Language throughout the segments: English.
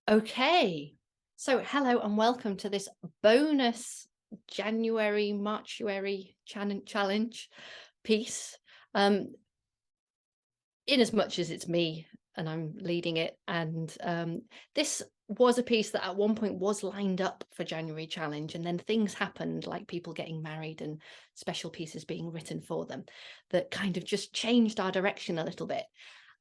Okay, so hello and welcome to this bonus Marchuary challenge piece. In as much as it's me and I'm leading it, and this was a piece that at one point was lined up for January challenge, and then things happened, like people getting married and special pieces being written for them, that kind of just changed our direction a little bit.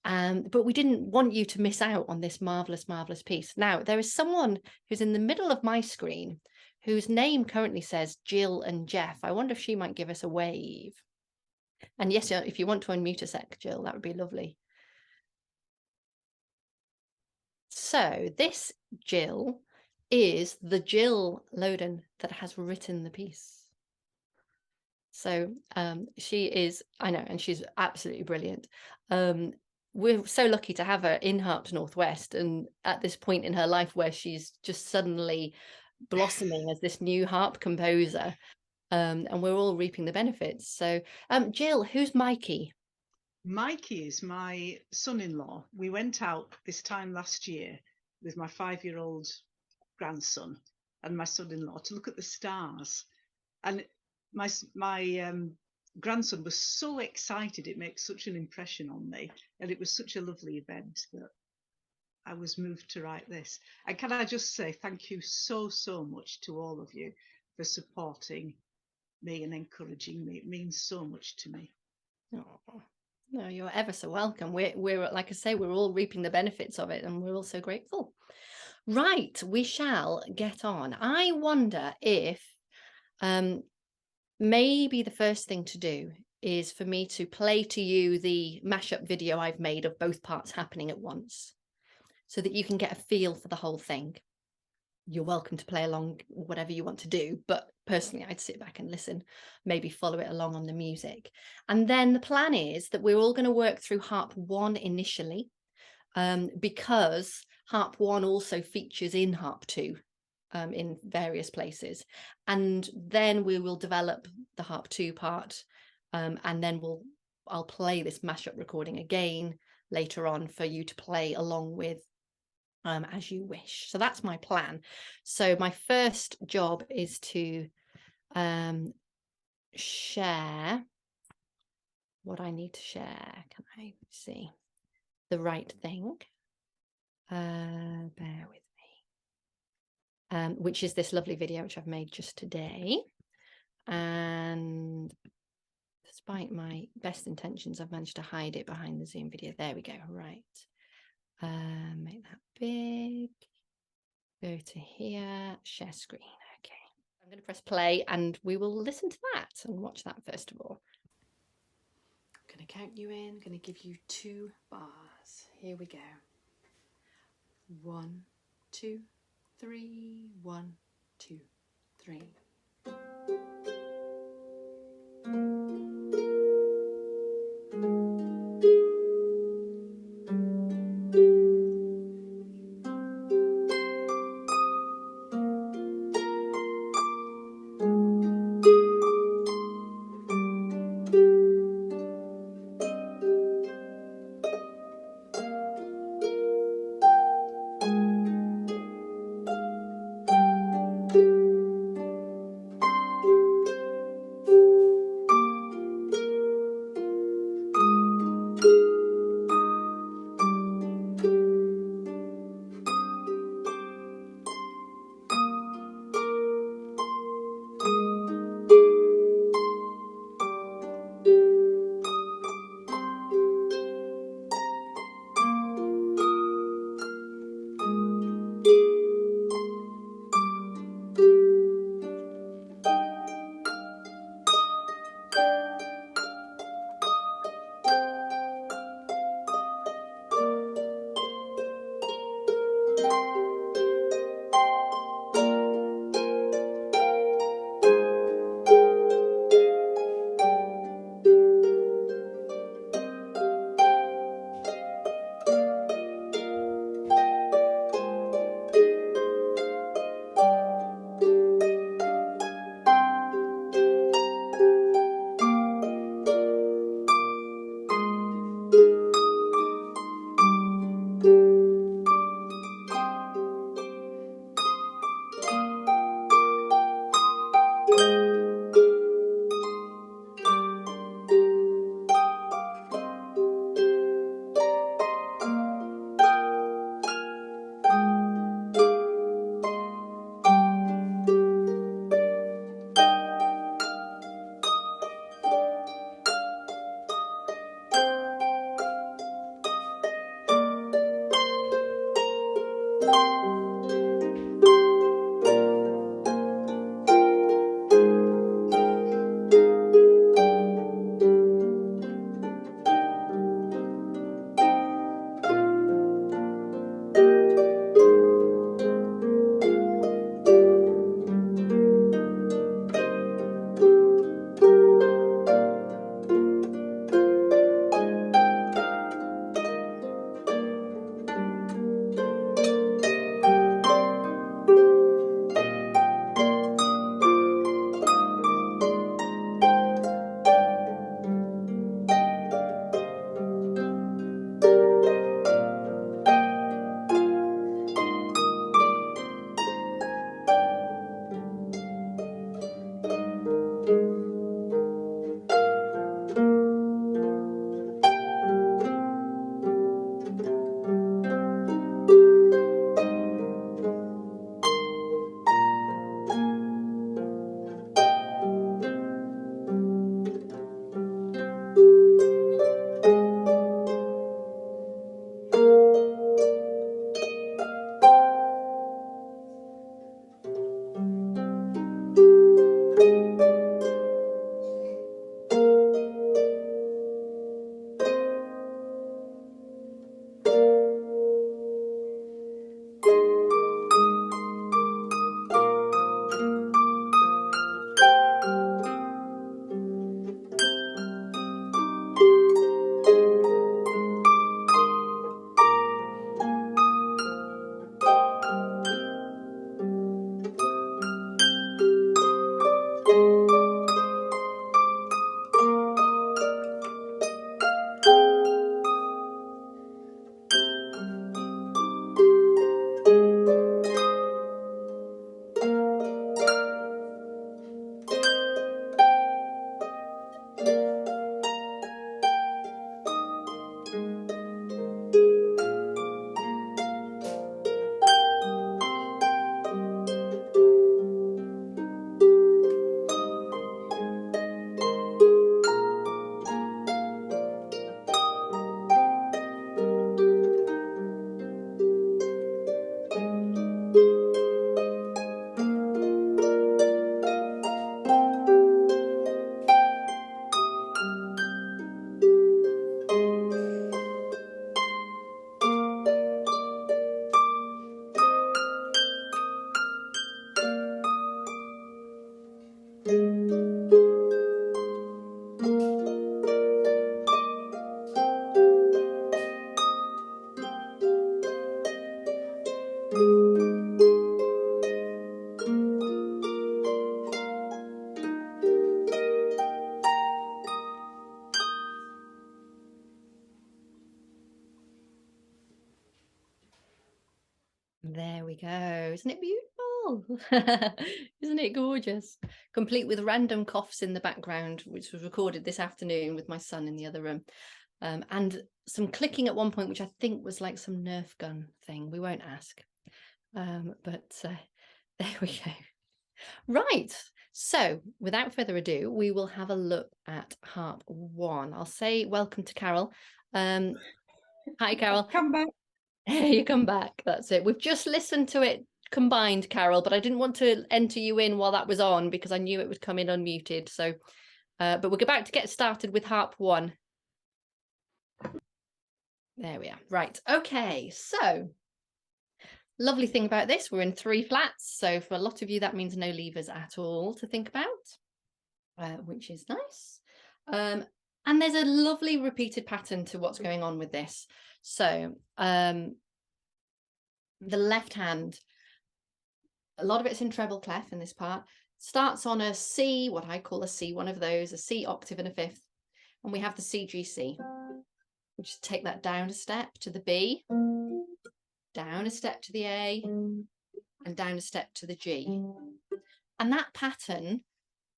But we didn't want you to miss out on this marvelous, marvelous piece. Now, there is someone who's in the middle of my screen whose name currently says Jill and Jeff. I wonder if she might give us a wave. And yes, if you want to unmute a sec, Jill, that would be lovely. So this Gill is the Gill Lowden that has written the piece. So she is, I know, and she's absolutely brilliant. We're so lucky to have her in Harps Northwest, and at this point in her life where she's just suddenly blossoming as this new harp composer, and we're all reaping the benefits. So Jill, who's Mikey? Mikey is my son-in-law. We went out this time last year with my 5-year-old grandson and my son-in-law to look at the stars. And my grandson was so excited. It makes such an impression on me. And it was such a lovely event that I was moved to write this. And can I just say thank you so, so much to all of you for supporting me and encouraging me. It means so much to me. Oh. No, you're ever so welcome. We're like I say, we're all reaping the benefits of it, and we're all so grateful. Right, we shall get on. I wonder if maybe the first thing to do is for me to play to you the mashup video I've made of both parts happening at once, so that you can get a feel for the whole thing. You're welcome to play along whatever you want to do, but personally I'd sit back and listen, maybe follow it along on the music. And then the plan is that we're all going to work through Harp 1 initially, because Harp 1 also features in Harp 2 in various places, and then we will develop the Harp 2 part, and then I'll play this mashup recording again later on for you to play along with as you wish. So that's my plan. So my first job is to share what I need to share. Can I see the right thing? Bear with me. Which is this lovely video which I've made just today. And despite my best intentions, I've managed to hide it behind the Zoom video. There we go. Right. Make that big. Go to here, share screen. Okay. I'm going to press play and we will listen to that and watch that first of all. I'm going to count you in. I'm going to give you 2 bars. Here we go. 1, 2, 3. 1, 2, 3. There we go. Isn't it beautiful? Isn't it gorgeous? Complete with random coughs in the background, which was recorded this afternoon with my son in the other room. And some clicking at one point, which I think was like some Nerf gun thing. We won't ask. But there we go. Right. So without further ado, we will have a look at Harp 1. I'll say welcome to Carol. Hi, Carol. Come back. You come back. That's it. We've just listened to it combined, Carol, but I didn't want to enter you in while that was on because I knew it would come in unmuted. So, but we're about to get started with Harp 1. There we are. Right. Okay. So, lovely thing about this, we're in 3 flats. So for a lot of you, that means no levers at all to think about, which is nice. And there's a lovely repeated pattern to what's going on with this. So the left hand, a lot of it's in treble clef in this part, starts on a C, what I call a C, one of those, a C octave and a fifth. And we have the C, G, C. We just take that down a step to the B, down a step to the A, and down a step to the G. And that pattern,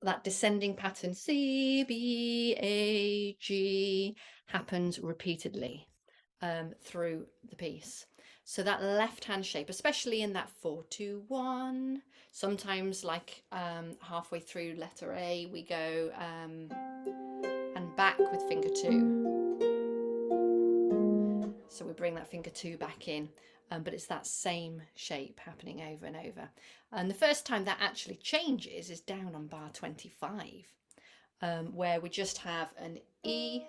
that descending pattern, C, B, A, G, happens repeatedly through the piece. So that left hand shape, especially in that 4-2-1, sometimes like halfway through letter A, we go and back with finger 2. So we bring that finger 2 back in, but it's that same shape happening over and over. And the first time that actually changes is down on bar 25, where we just have an E,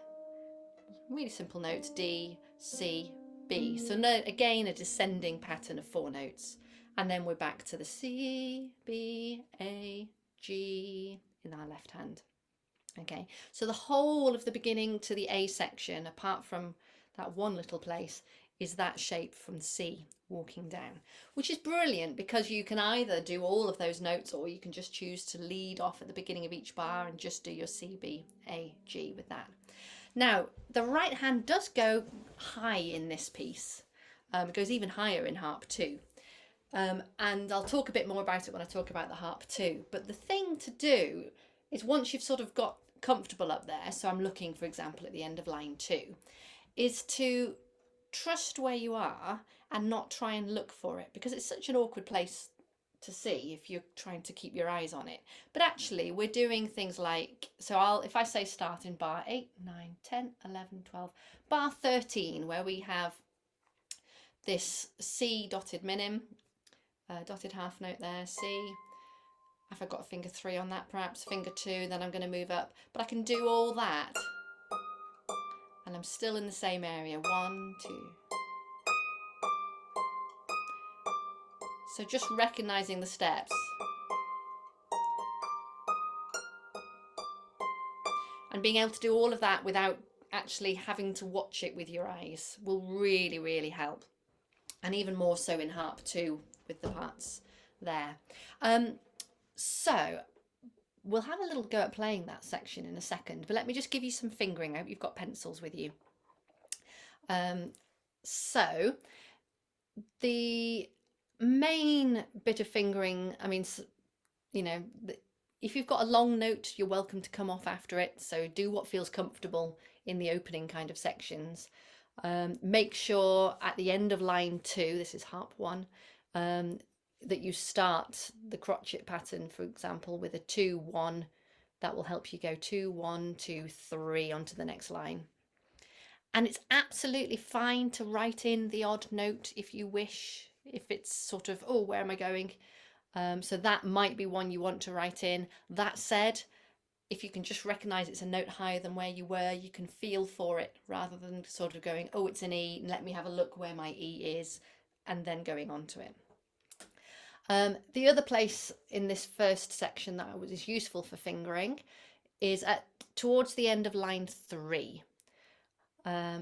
really simple notes, D, C, B. So no, again, a descending pattern of 4 notes. And then we're back to the C, B, A, G in our left hand. Okay, so the whole of the beginning to the A section, apart from that one little place, is that shape from C walking down, which is brilliant because you can either do all of those notes or you can just choose to lead off at the beginning of each bar and just do your C, B, A, G with that. Now, the right hand does go high in this piece. It goes even higher in Harp 2. And I'll talk a bit more about it when I talk about the Harp 2. But the thing to do is once you've sort of got comfortable up there, so I'm looking, for example, at the end of line 2, is to trust where you are and not try and look for it, because it's such an awkward place to see if you're trying to keep your eyes on it. But actually we're doing things like, so if I say start in bar 8, 9, 10, 11, 12, bar 13, where we have this C dotted minim, dotted half note there, C. If I've got a finger 3 on that, perhaps finger 2, then I'm going to move up. But I can do all that and I'm still in the same area. 1, 2. So just recognizing the steps. And being able to do all of that without actually having to watch it with your eyes will really, really help. And even more so in Harp 2 with the parts there. So we'll have a little go at playing that section in a second, but let me just give you some fingering. I hope you've got pencils with you. So the main bit of fingering, I mean, you know, if you've got a long note, you're welcome to come off after it. So do what feels comfortable in the opening kind of sections. Make sure at the end of line 2, this is harp 1, that you start the crotchet pattern, for example, with a 2-1. That will help you go 2-1, 2-3 onto the next line. And it's absolutely fine to write in the odd note if you wish, if it's sort of, oh, where am I going? So that might be one you want to write in. That said, if you can just recognize it's a note higher than where you were, you can feel for it rather than sort of going, oh, it's an E, let me have a look where my E is, and then going on to it. The other place in this first section that is useful for fingering is towards the end of line 3.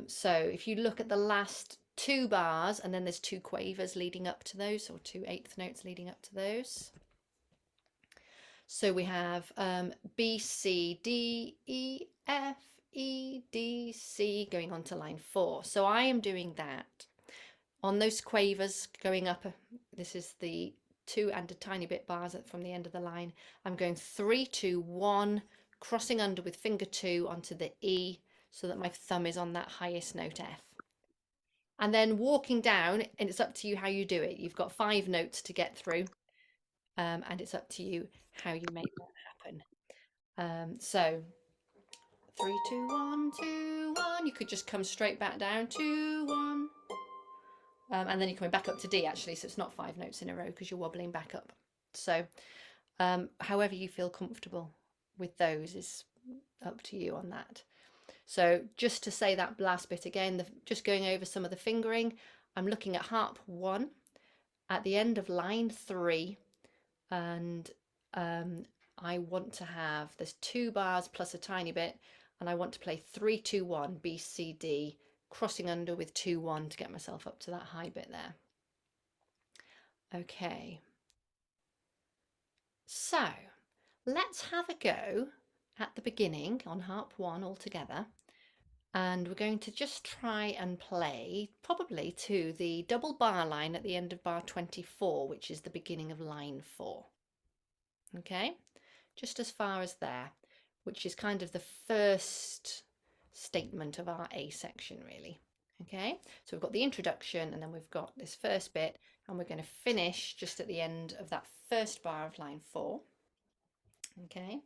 So if you look at the last 2 bars, and then there's 2 quavers leading up to those, or 2 eighth notes leading up to those. So we have B, C, D, E, F, E, D, C going on to line 4. So I am doing that on those quavers going up. This is the 2 and a tiny bit bars from the end of the line. I'm going 3, 2, 1, crossing under with finger 2 onto the E so that my thumb is on that highest note F. And then walking down, and it's up to you how you do it. You've got 5 notes to get through, and it's up to you how you make that happen. So 3, 2, 1, 2, 1. You could just come straight back down, 2, 1. And then you're coming back up to D actually, so it's not 5 notes in a row because you're wobbling back up. So however you feel comfortable with those is up to you on that. So just to say that last bit again, just going over some of the fingering, I'm looking at harp 1 at the end of line 3, and I want to have, there's 2 bars plus a tiny bit, and I want to play 3, 2, 1, B, C, D, crossing under with 2, 1 to get myself up to that high bit there. Okay, so let's have a go at the beginning on harp 1 all together, and we're going to just try and play probably to the double bar line at the end of bar 24, which is the beginning of line 4. Okay, just as far as there, which is kind of the first statement of our A section really. Okay, so we've got the introduction, and then we've got this first bit, and we're going to finish just at the end of that first bar of line 4. Okay,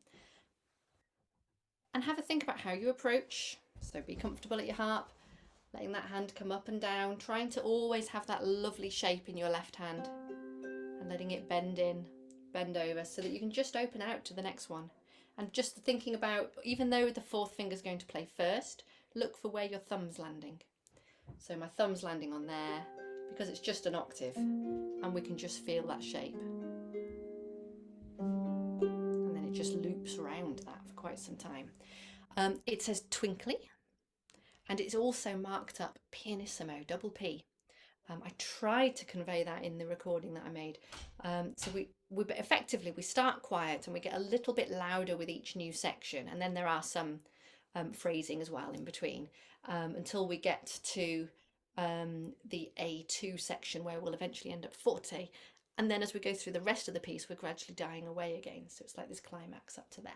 and have a think about how you approach. So be comfortable at your harp, letting that hand come up and down, trying to always have that lovely shape in your left hand, and letting it bend in, bend over, so that you can just open out to the next one. And just thinking about, even though the 4th finger is going to play first, look for where your thumb's landing. So my thumb's landing on there because it's just an octave, and we can just feel that shape. And then it just loops around that for quite some time. It says twinkly, and it's also marked up pianissimo, double P. I tried to convey that in the recording that I made. So we effectively, we start quiet and we get a little bit louder with each new section, and then there are some phrasing as well in between, until we get to the A2 section, where we'll eventually end up forte, and then as we go through the rest of the piece we're gradually dying away again, so it's like this climax up to there.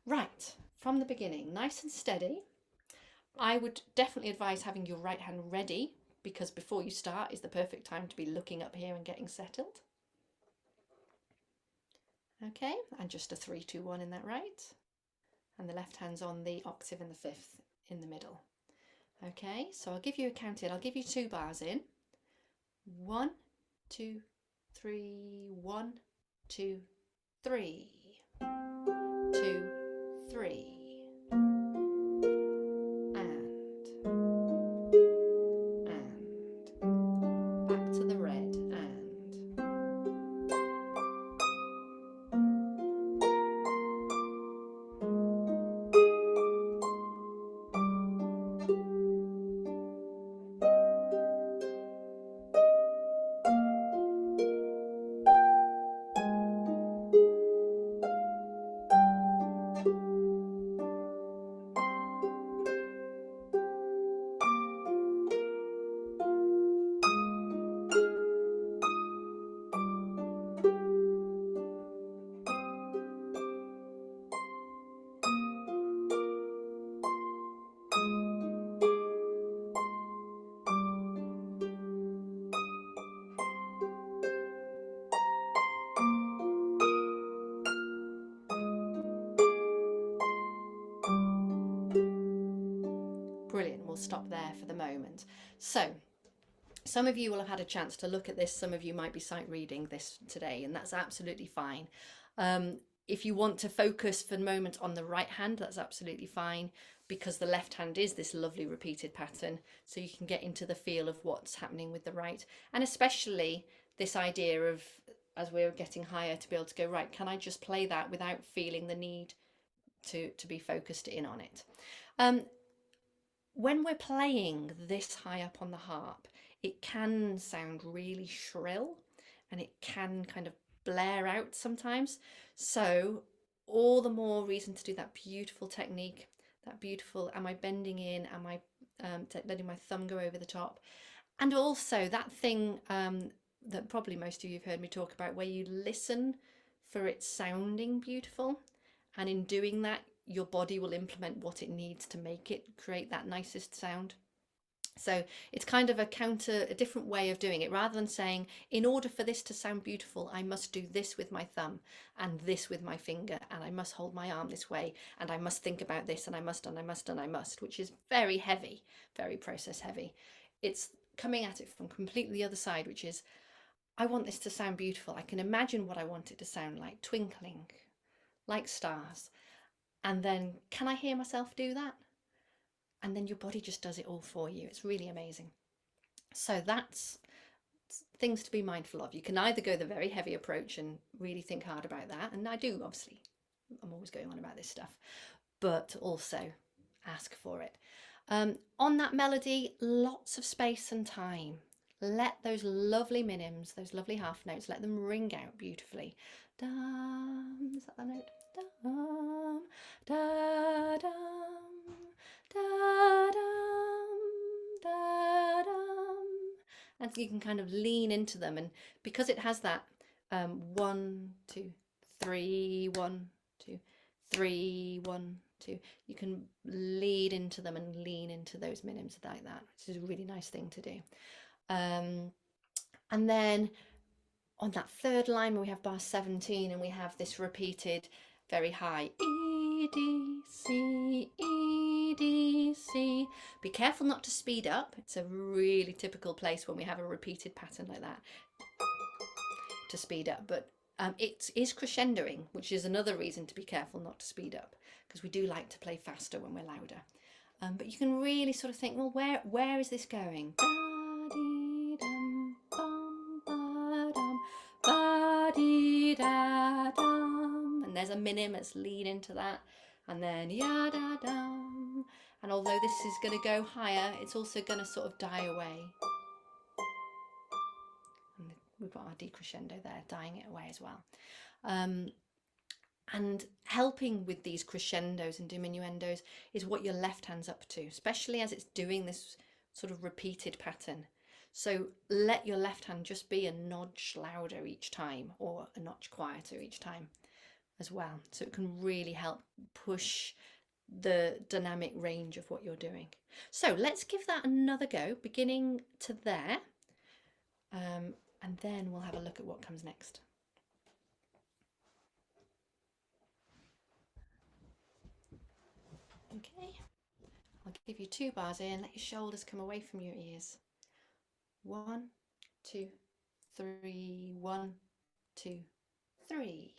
Right, from the beginning, nice and steady. I would definitely advise having your right hand ready, because before you start is the perfect time to be looking up here and getting settled. Okay, and just a 3, 2, 1 in that right, and the left hand's on the octave and the 5th in the middle. Okay, so I'll give you a count in. I'll give you 2 bars in. 1, 2, 3, 1, 2, 3, 2, 3. So some of you will have had a chance to look at this. Some of you might be sight reading this today, and that's absolutely fine. If you want to focus for the moment on the right hand, that's absolutely fine, because the left hand is this lovely repeated pattern, so you can get into the feel of what's happening with the right, and especially this idea of, as we're getting higher, to be able to go, right, can I just play that without feeling the need to be focused in on it. When we're playing this high up on the harp, it can sound really shrill and it can kind of blare out sometimes. So all the more reason to do that beautiful technique, that beautiful, am I bending in, am I letting my thumb go over the top? And also that thing that probably most of you have heard me talk about, where you listen for it sounding beautiful, and in doing that your body will implement what it needs to make it create that nicest sound. So it's kind of a different way of doing it. Rather than saying, in order for this to sound beautiful, I must do this with my thumb and this with my finger, and I must hold my arm this way, and I must think about this, and I must, and I must, and I must, which is very heavy, very process heavy. It's coming at it from completely the other side, which is, I want this to sound beautiful. I can imagine what I want it to sound like, twinkling, like stars. And then, can I hear myself do that? And then your body just does it all for you. It's really amazing. So that's things to be mindful of. You can either go the very heavy approach and really think hard about that. And I do, obviously. I'm always going on about this stuff. But also ask for it. On that melody, lots of space and time. Let those lovely minims, those lovely half notes, let them ring out beautifully. Dum, is that the note? Dum, da, dum, da, dum, da, dum. And you can kind of lean into them. And because it has that 1, 2, 3, 1, 2, 3, 1, 2, you can lead into them and lean into those minims like that, which is a really nice thing to do. And then on that third line where we have bar 17 and we have this repeated very high E, D, C, E, D, C. Be careful not to speed up. It's a really typical place when we have a repeated pattern like that to speed up, but it is crescendoing, which is another reason to be careful not to speed up, because we do like to play faster when we're louder. But you can really sort of think, well, where is this going? And there's a minim, let's lean into that, and then ya da dum. And although this is going to go higher, it's also going to sort of die away. And we've got our decrescendo there, dying it away as well. And helping with these crescendos and diminuendos is what your left hand's up to, especially as it's doing this sort of repeated pattern. So let your left hand just be a notch louder each time, or a notch quieter each time as well. So it can really help push the dynamic range of what you're doing. So let's give that another go, beginning to there, and then we'll have a look at what comes next. Okay, I'll give you 2 bars in, let your shoulders come away from your ears. 1, 2, 3, 1, 2, 3.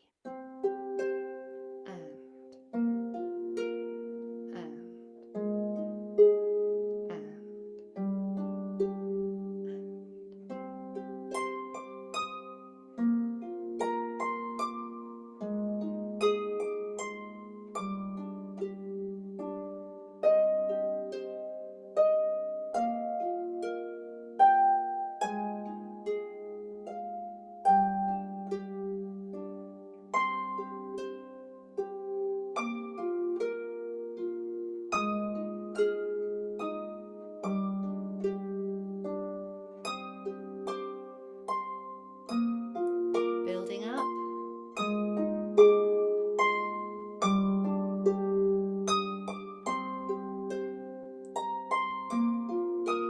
Building up.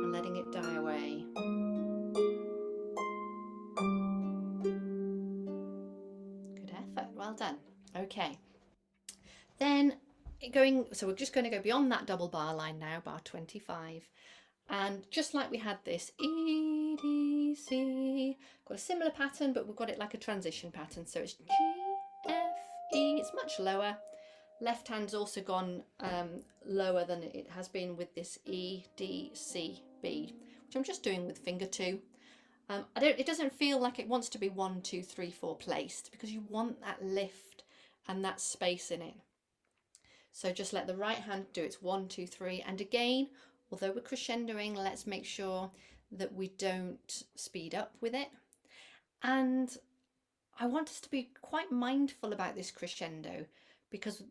And letting it die away. Good effort, well done. Okay. Then so we're just going to go beyond that double bar line now, bar 25. And just like we had this E, D, C, got a similar pattern, but we've got it like a transition pattern. So it's G, F, E, it's much lower. Left hand's also gone lower than it has been with this E, D, C, B, which I'm just doing with finger 2. It doesn't feel like it wants to be 1, 2, 3, 4 placed, because you want that lift and that space in it. So just let the right hand do its 1, 2, 3. And again, although we're crescendoing, let's make sure that we don't speed up with it. And I want us to be quite mindful about this crescendo, because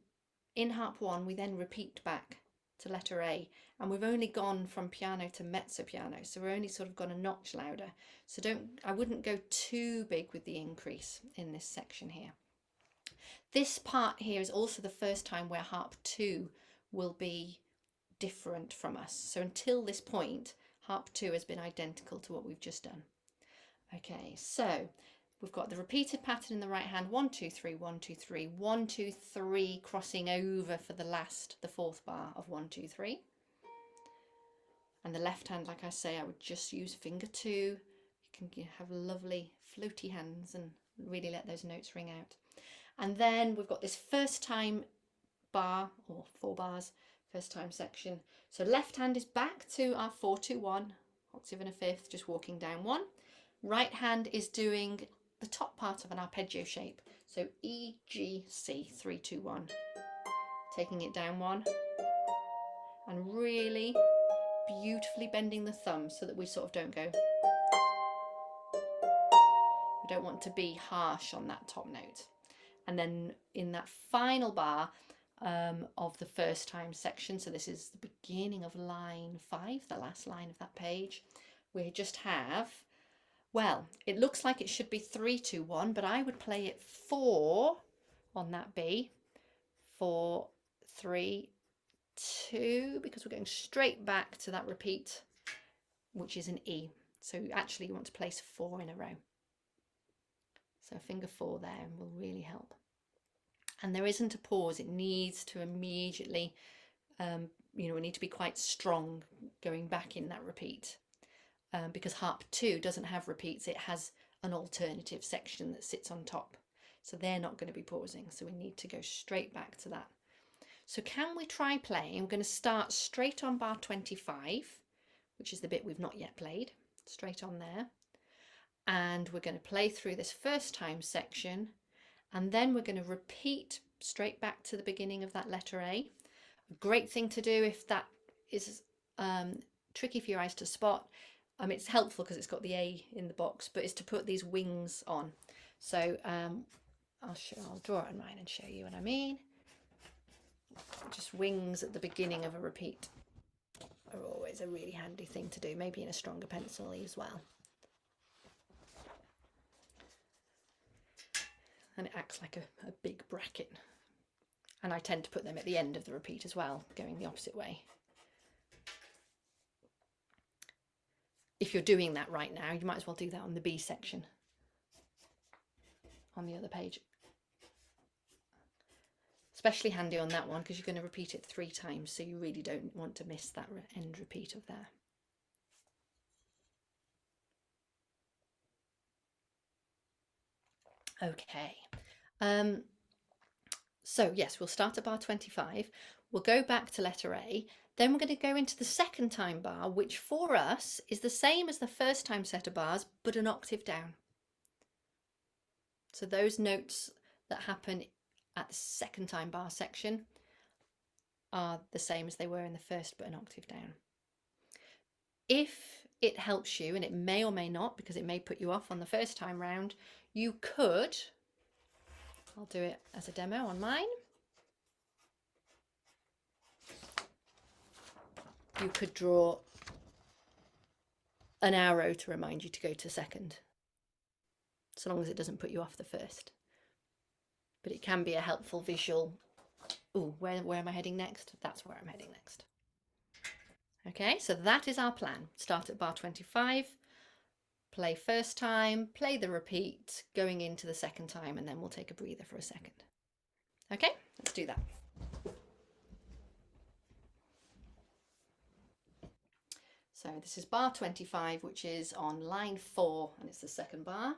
in harp 1 we then repeat back to letter A, and we've only gone from piano to mezzo piano, so we're only sort of gone a notch louder. So I wouldn't go too big with the increase in this section here. This part here is also the first time where harp 2 will be different from us. So until this point, harp 2 has been identical to what we've just done. Okay, so we've got the repeated pattern in the right hand, 1, 2, 3, 1, 2, 3, 1, 2, 3, crossing over for the fourth bar of 1, 2, 3. And the left hand, like I say, I would just use finger 2. You can have lovely floaty hands and really let those notes ring out. And then we've got this first time bar, or 4 bars, first time section. So left hand is back to our 4, 2, 1, octave and a fifth, just walking down 1. Right hand is doing the top part of an arpeggio shape. So E, G, C, 3, 2, 1. Taking it down 1. And really beautifully bending the thumb so that we sort of don't go. We don't want to be harsh on that top note. And then in that final bar of the first time section, so this is the beginning of line 5, the last line of that page, we just have, well, it looks like it should be 3, 2, 1, but I would play it 4 on that B, 4, 3, 2, because we're going straight back to that repeat, which is an E. So actually you want to place 4 in a row. So finger 4 there will really help. And there isn't a pause. It needs to immediately, we need to be quite strong going back in that repeat. Because harp 2 doesn't have repeats. It has an alternative section that sits on top. So they're not going to be pausing. So we need to go straight back to that. So can we try playing? I'm going to start straight on bar 25, which is the bit we've not yet played. Straight on there. And we're going to play through this first time section, and then we're going to repeat straight back to the beginning of that letter A. A great thing to do if that is tricky for your eyes to spot. It's helpful because it's got the A in the box, but it's to put these wings on. So I'll draw it on mine and show you what I mean. Just wings at the beginning of a repeat are always a really handy thing to do, maybe in a stronger pencil as well. And it acts like a big bracket. And I tend to put them at the end of the repeat as well, going the opposite way. If you're doing that right now, you might as well do that on the B section on the other page. Especially handy on that one because you're going to repeat it 3 times, so you really don't want to miss that end repeat of there. Okay, so yes, we'll start at bar 25. We'll go back to letter A. Then we're going to go into the second time bar, which for us is the same as the first time set of bars, but an octave down. So those notes that happen at the second time bar section are the same as they were in the first, but an octave down. If it helps you, and it may or may not, because it may put you off on the first time round, you could, I'll do it as a demo on mine. You could draw an arrow to remind you to go to second, so long as it doesn't put you off the first. But it can be a helpful visual. Oh, where am I heading next? That's where I'm heading next. Okay, so that is our plan. Start at bar 25, play first time, play the repeat, going into the second time, and then we'll take a breather for a second. Okay, let's do that. So this is bar 25, which is on line 4, and it's the second bar.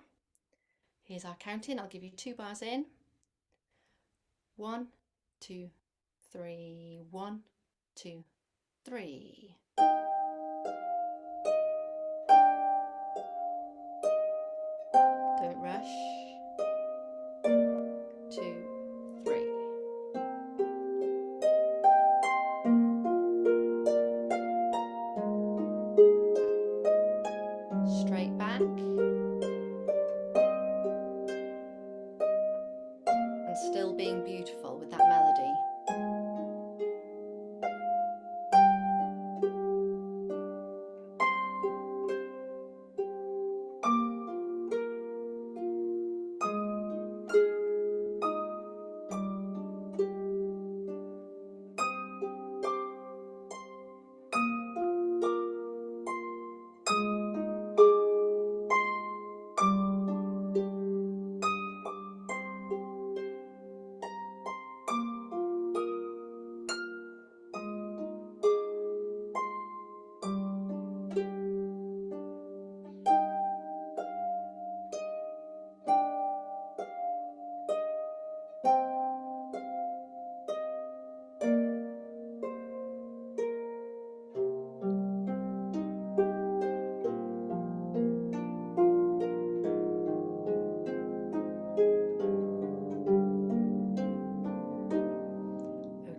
Here's our counting. I'll give you 2 bars in. 1, 2, 3, 1, 2, 3. Don't rush. 2, 3. Straight back. And still being beautiful with that melody.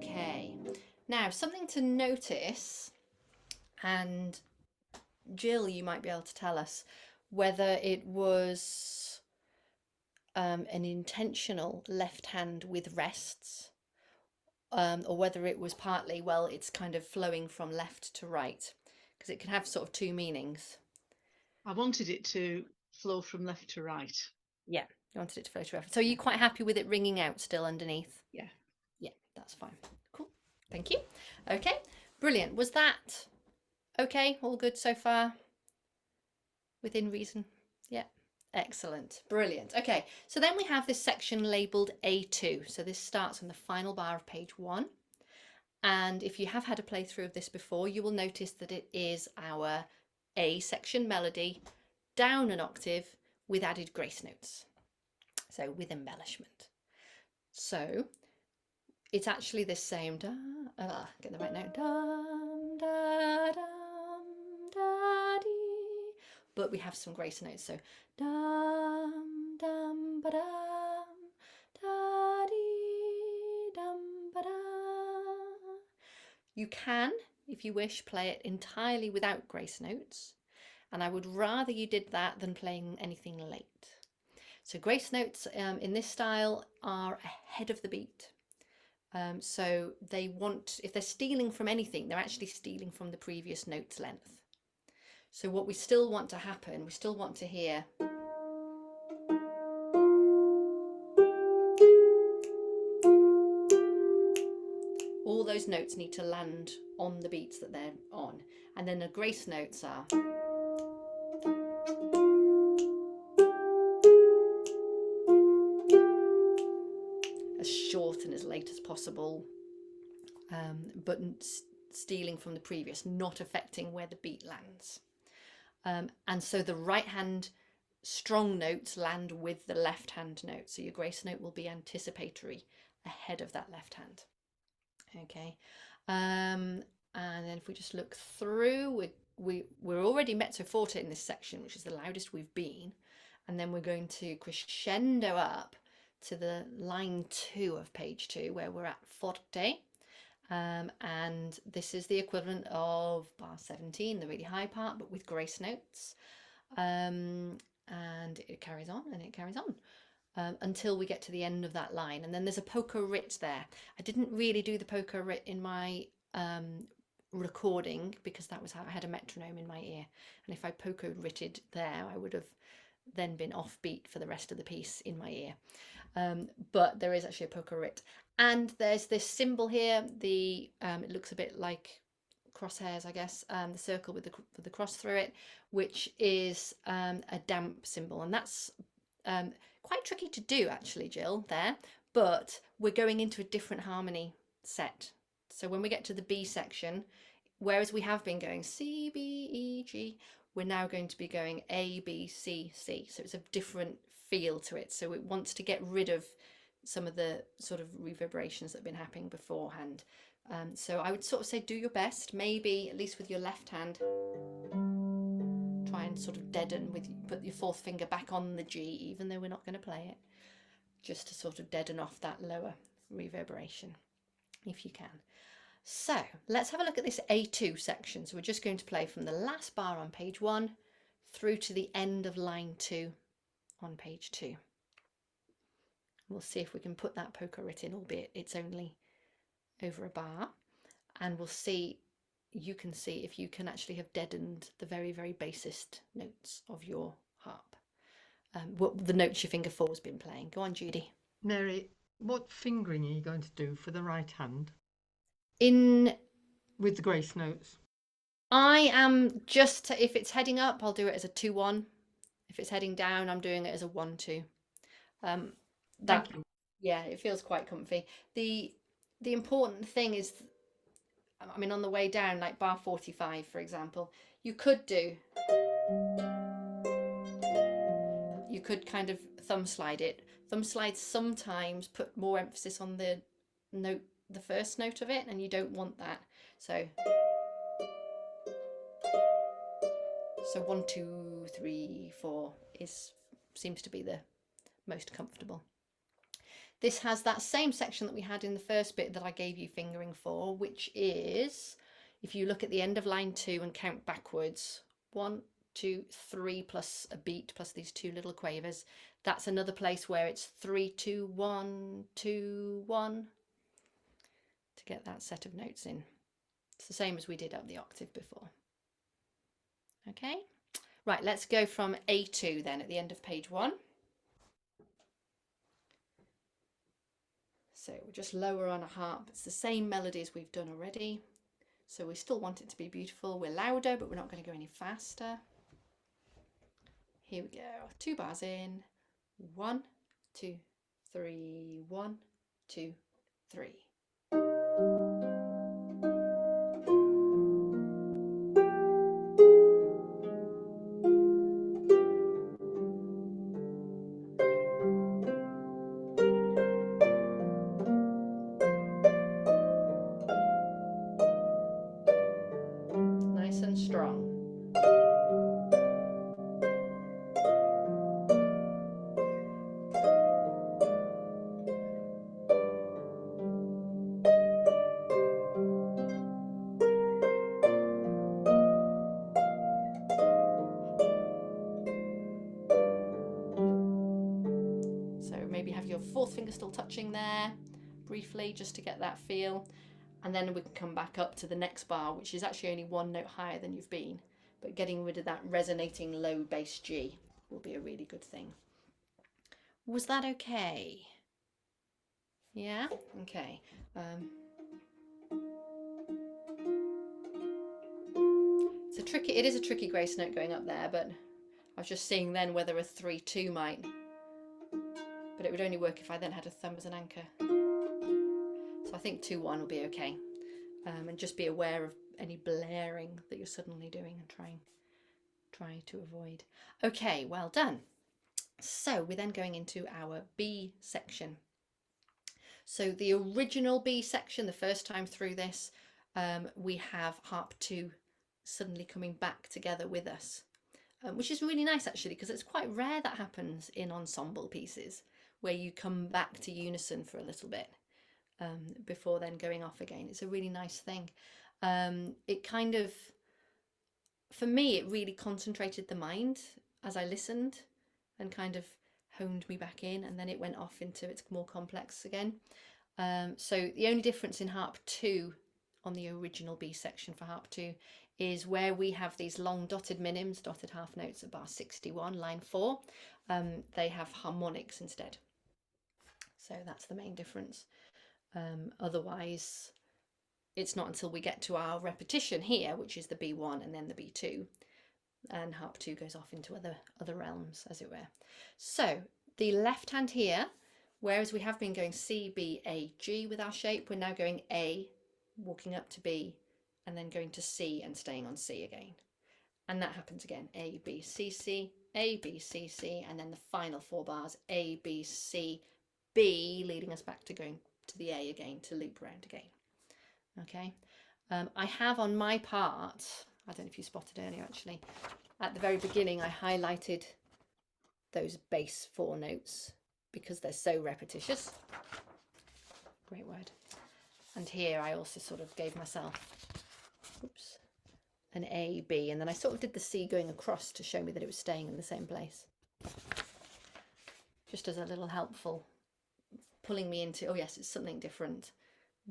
Okay, now something to notice, and Jill, you might be able to tell us whether it was an intentional left hand with rests, or whether it was partly, well, it's kind of flowing from left to right, because it can have sort of 2 meanings. I wanted it to flow from left to right. Yeah, you wanted it to flow to left. So are you quite happy with it ringing out still underneath? Yeah. Yeah, that's fine. Cool. Thank you. Okay, brilliant. Was that okay? All good so far? Within reason? Yeah. Excellent. Brilliant. Okay, so then we have this section labelled A2. So this starts on the final bar of page 1. And if you have had a playthrough of this before, you will notice that it is our A section melody down an octave with added grace notes. So with embellishment. So it's actually the same, get the right note, dum, da, dum, da, dee, but we have some grace notes. So dum, dum, ba, dum, da, dee, dum, ba, da. You can, if you wish, play it entirely without grace notes, and I would rather you did that than playing anything late. So grace notes in this style are ahead of the beat. So they want, if they're stealing from anything, they're actually stealing from the previous note's length. So what we still want to happen, we still want to hear all those notes need to land on the beats that they're on. And then the grace notes are as short and as late as possible, but stealing from the previous, not affecting where the beat lands. And so the right hand strong notes land with the left hand note. So your grace note will be anticipatory ahead of that left hand. Okay. And then if we just look through, we're already mezzo forte in this section, which is the loudest we've been. And then we're going to crescendo up to the line 2 of page 2, where we're at forte. And this is the equivalent of bar 17, the really high part, but with grace notes. And it carries on and it carries on until we get to the end of that line. And then there's a polka rit there. I didn't really do the polka rit in my recording because that was how I had a metronome in my ear. And if I polka ritted there, I would have then been offbeat for the rest of the piece in my ear. But there is actually a polka rit. And there's this symbol here, it looks a bit like crosshairs, I guess, the circle with the cross through it, which is a damp symbol. And that's quite tricky to do, actually, Jill, there. But we're going into a different harmony set. So when we get to the B section, whereas we have been going C, B, E, G, we're now going to be going A, B, C, C. So it's a different feel to it. So it wants to get rid of some of the sort of reverberations that have been happening beforehand. So I would sort of say do your best, maybe at least with your left hand, try and sort of deaden with, put your fourth finger back on the G, even though we're not going to play it, just to sort of deaden off that lower reverberation, if you can. So let's have a look at this A2 section. So we're just going to play from the last bar on page 1 through to the end of line 2 on page 2. We'll see if we can put that polka writ in, albeit it's only over a bar, and we'll see, you can see if you can actually have deadened the very, very basest notes of your harp. What the notes your finger 4 has been playing. Go on, Judy. Mary, what fingering are you going to do for the right hand with the grace notes? I am just, if it's heading up, I'll do it as a 2-1. If it's heading down, I'm doing it as a 1-2. Thank you. Yeah, it feels quite comfy. The important thing is, I mean, on the way down, like bar 45, for example, you could kind of thumb slide it. Thumb slides sometimes put more emphasis on the note, the first note of it, and you don't want that. So 1, 2, 3, 4 seems to be the most comfortable. This has that same section that we had in the first bit that I gave you fingering for, which is, if you look at the end of line 2 and count backwards, 1, 2, 3 plus a beat plus these 2 little quavers, that's another place where it's 3, 2, 1, 2, 1 to get that set of notes in. It's the same as we did up the octave before. Okay, right, let's go from A2 then at the end of page 1. So we're just lower on a harp. It's the same melodies we've done already. So we still want it to be beautiful. We're louder, but we're not going to go any faster. Here we go. 2 bars in. 1, 2, 3, 1, 2, 3. Nice and strong. So maybe have your fourth finger still touching there briefly, just to get that feel. And then we can come back up to the next bar, which is actually only 1 note higher than you've been, but getting rid of that resonating low bass G will be a really good thing. Was that okay? Yeah? Okay. It is a tricky grace note going up there, but I was just seeing then whether a 3-2 might, but it would only work if I then had a thumb as an anchor. So I think 2-1 will be okay. And just be aware of any blaring that you're suddenly doing and try to avoid. Okay, well done. So we're then going into our B section. So the original B section, the first time through this, we have harp 2 suddenly coming back together with us, which is really nice actually, because it's quite rare that happens in ensemble pieces where you come back to unison for a little bit before then going off again. It's a really nice thing. It kind of, for me, it really concentrated the mind as I listened and kind of honed me back in, and then it went off into its more complex again. So the only difference in harp 2 on the original B section for harp 2 is where we have these long dotted minims, dotted half notes at bar 61, line 4, they have harmonics instead. So that's the main difference. Otherwise, it's not until we get to our repetition here, which is the B1 and then the B2, and harp 2 goes off into other realms, as it were. So the left hand here, whereas we have been going C, B, A, G with our shape, we're now going A, walking up to B, and then going to C and staying on C again. And that happens again, A, B, C, C, A, B, C, C, and then the final 4 bars, A, B, C, B, leading us back to going to the A again to loop around again. Okay, I have on my part, I don't know if you spotted earlier actually, at the very beginning I highlighted those bass 4 notes because they're so repetitious. Great word. And here I also sort of gave myself, oops, an A, B, and then I sort of did the C going across to show me that it was staying in the same place. Just as a little helpful, pulling me into, oh yes, it's something different,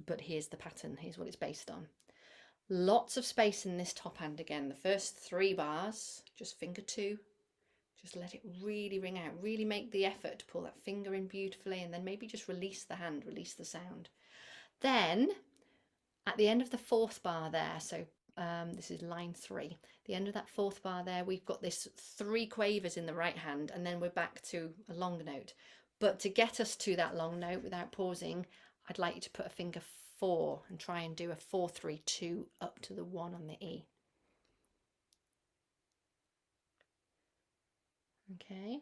but here's the pattern, here's what it's based on. Lots of space in this top hand again. The first 3 bars, just finger 2, just let it really ring out, really make the effort to pull that finger in beautifully, and then maybe just release the hand, release the sound. Then at the end of the 4th bar there, so this is line 3, the end of that 4th bar there, we've got this 3 quavers in the right hand, and then we're back to a long note. But to get us to that long note without pausing, I'd like you to put a finger 4 and try and do a 4, 3, 2 up to the 1 on the E. Okay,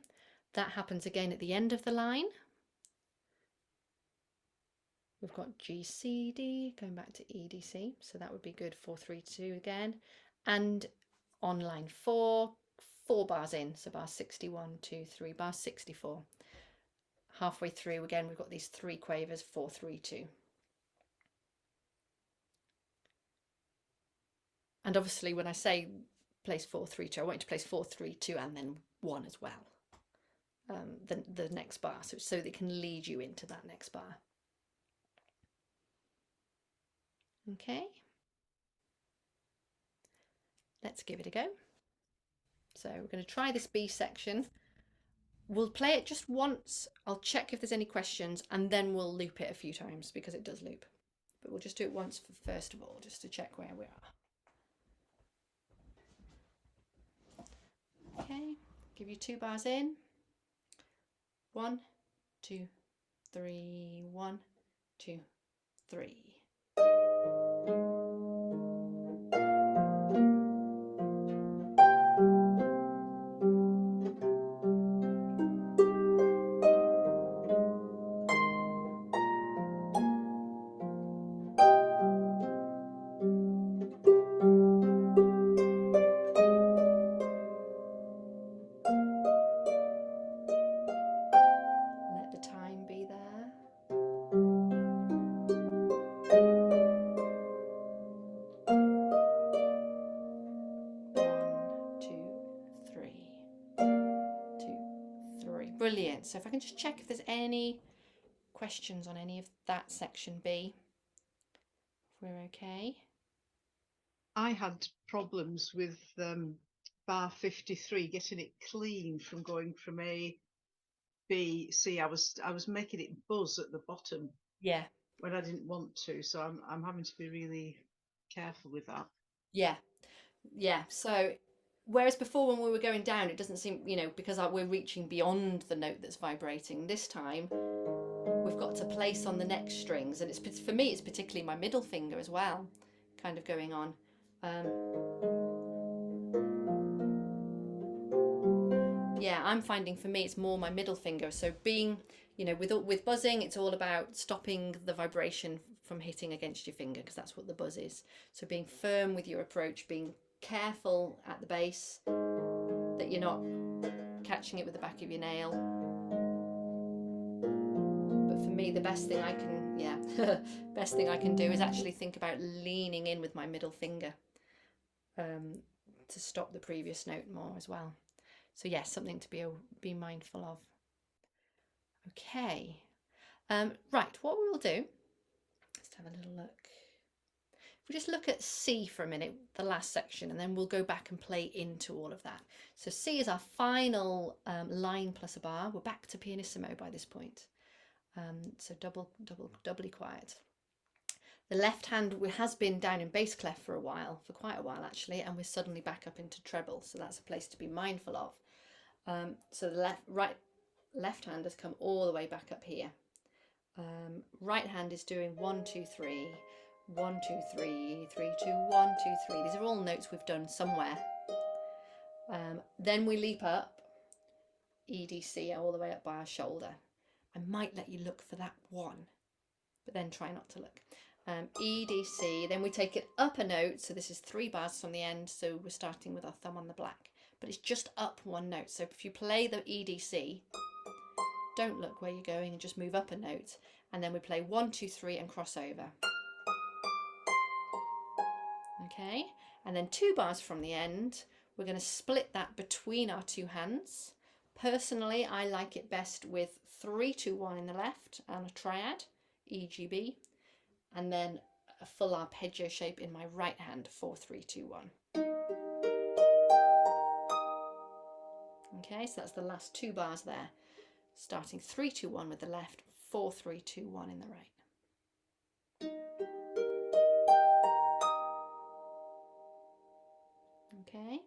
that happens again at the end of the line. We've got G, C, D, going back to E, D, C. So that would be good, 4, 3, 2 again. And on line 4, 4 bars in. So bar 61, 2, 3, bar 64. Halfway through again, we've got these 3 quavers, 4, 3, 2. And obviously when I say place 4, 3, 2, I want you to place 4, 3, 2 and then 1 as well. The next bar, so that it can lead you into that next bar. Okay, let's give it a go. So we're going to try this B section. We'll play it just once. I'll check if there's any questions and then we'll loop it a few times because it does loop. But we'll just do it once first of all, just to check where we are. Okay, give you 2 bars in. 1, 2, 3, 1, 2, 3. Let the time be there. 1, 2, 3, 2, 3. Brilliant. So if I can just check if there's any questions on any of that section B. If we're okay. I had problems with bar 53, getting it clean from going from A, B, C. I was making it buzz at the bottom. Yeah. When I didn't want to, so I'm having to be really careful with that. Yeah. Yeah. So whereas before when we were going down, it doesn't seem, you know, because we're reaching beyond the note that's vibrating. This time we've got to place on the next strings, and it's, for me, it's particularly my middle finger as well, kind of going on. Yeah, I'm finding for me it's more my middle finger. So being, you know, with buzzing, it's all about stopping the vibration from hitting against your finger, because that's what the buzz is. So being firm with your approach, being careful at the base that you're not catching it with the back of your nail. But for me, the best thing I can, best thing I can do is actually think about leaning in with my middle finger to stop the previous note more as well. So yes, something to be mindful of. Okay, right, what we'll do, let's have a little look. If we just look at C for a minute, the last section, and then we'll go back and play into all of that. So C is our final line plus a bar. We're back to pianissimo by this point. So doubly quiet. The left hand has been down in bass clef for quite a while actually, and we're suddenly back up into treble. So that's a place to be mindful of. So the left hand has come all the way back up here. Right hand is doing 1, 2, 3. 1, 2, 3, 3, 2, 1, 2, 3. These are all notes we've done somewhere. Then we leap up, E, D, C, all the way up by our shoulder. I might let you look for that 1, but then try not to look. E, D, C, then we take it up a note, so this is 3 bars from the end, so we're starting with our thumb on the black, but it's just up 1 note. So if you play the E, D, C, don't look where you're going and just move up a note, and then we play 1, 2, 3 and cross over. Okay, and then 2 bars from the end, we're going to split that between our 2 hands. Personally, I like it best with 3, 2, 1 in the left and a triad, E, G, B, and then a full arpeggio shape in my right hand, 4, 3, 2, 1. Okay, so that's the last 2 bars there. Starting 3, 2, 1 with the left, 4, 3, 2, 1 in the right. Okay.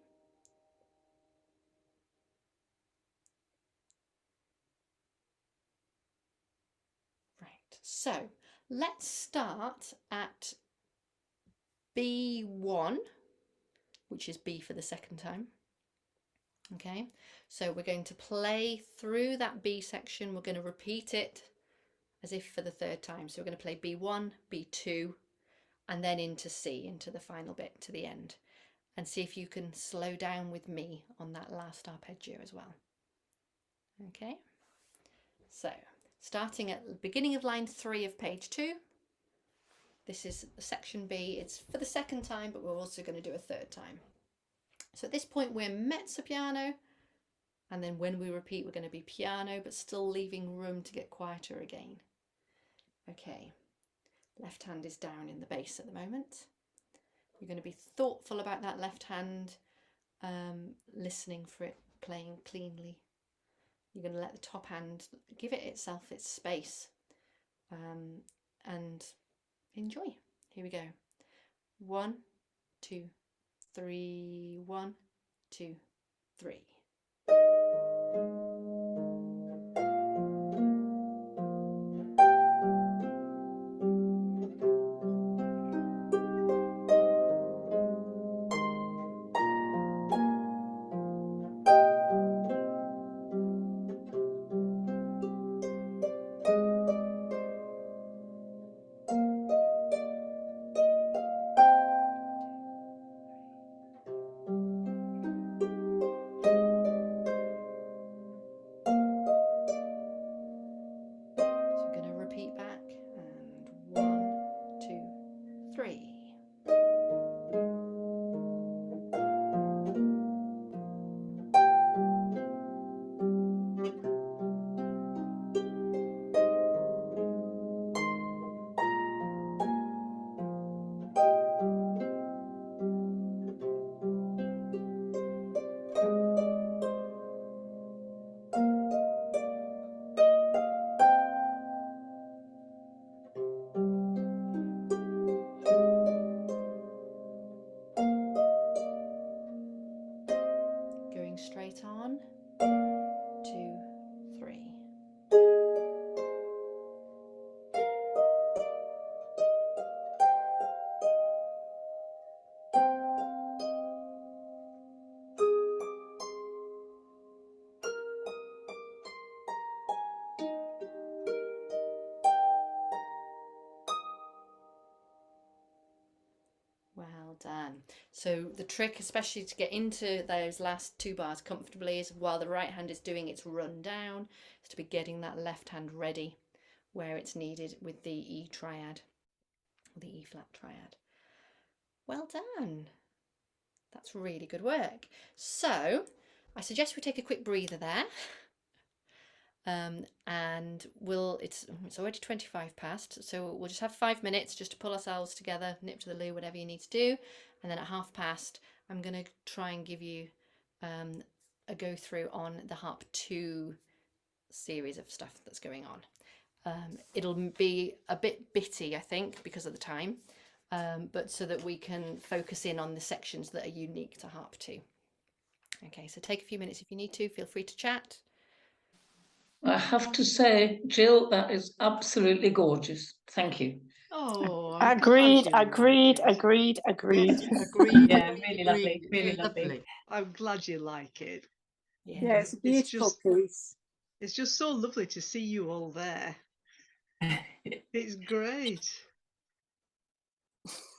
Right, so let's start at B1, which is B for the second time. Okay, so we're going to play through that B section. We're going to repeat it as if for the 3rd time. So we're going to play B1, B2, and then into C, into the final bit, to the end. And see if you can slow down with me on that last arpeggio as well. Okay, so starting at the beginning of line 3 of page 2. This is section B. It's for the 2nd time, but we're also going to do a 3rd time. So at this point we're mezzo piano, and then when we repeat we're going to be piano, but still leaving room to get quieter again. Okay, left hand is down in the bass at the moment. You're going to be thoughtful about that left hand, listening for it playing cleanly. You're going to let the top hand give it itself its space, and enjoy. Here we go. 1, 2, 3, 1, 2, 3. Straight on, 2, 3. Well done. So the trick, especially to get into those last 2 bars comfortably, is while the right hand is doing its run down, is to be getting that left hand ready where it's needed with the E triad, or the E flat triad. Well done. That's really good work. So I suggest we take a quick breather there. And it's already 25 past, so we'll just have 5 minutes just to pull ourselves together, nip to the loo, whatever you need to do, and then at 1/2 I'm going to try and give you a go through on the Harp 2 series of stuff that's going on. It'll be a bit bitty, I think, because of the time, but so that we can focus in on the sections that are unique to Harp 2. Okay, so take a few minutes if you need to, feel free to chat. I have to say, Jill, that is absolutely gorgeous. Thank you. Oh, I'm Agreed, glad you agreed, like it. agreed, agreed. Agreed. Yeah, really lovely, agreed. really lovely. Lovely. I'm glad you like it. Yeah. Yeah, it's a beautiful piece. It's just so lovely to see you all there. It's great.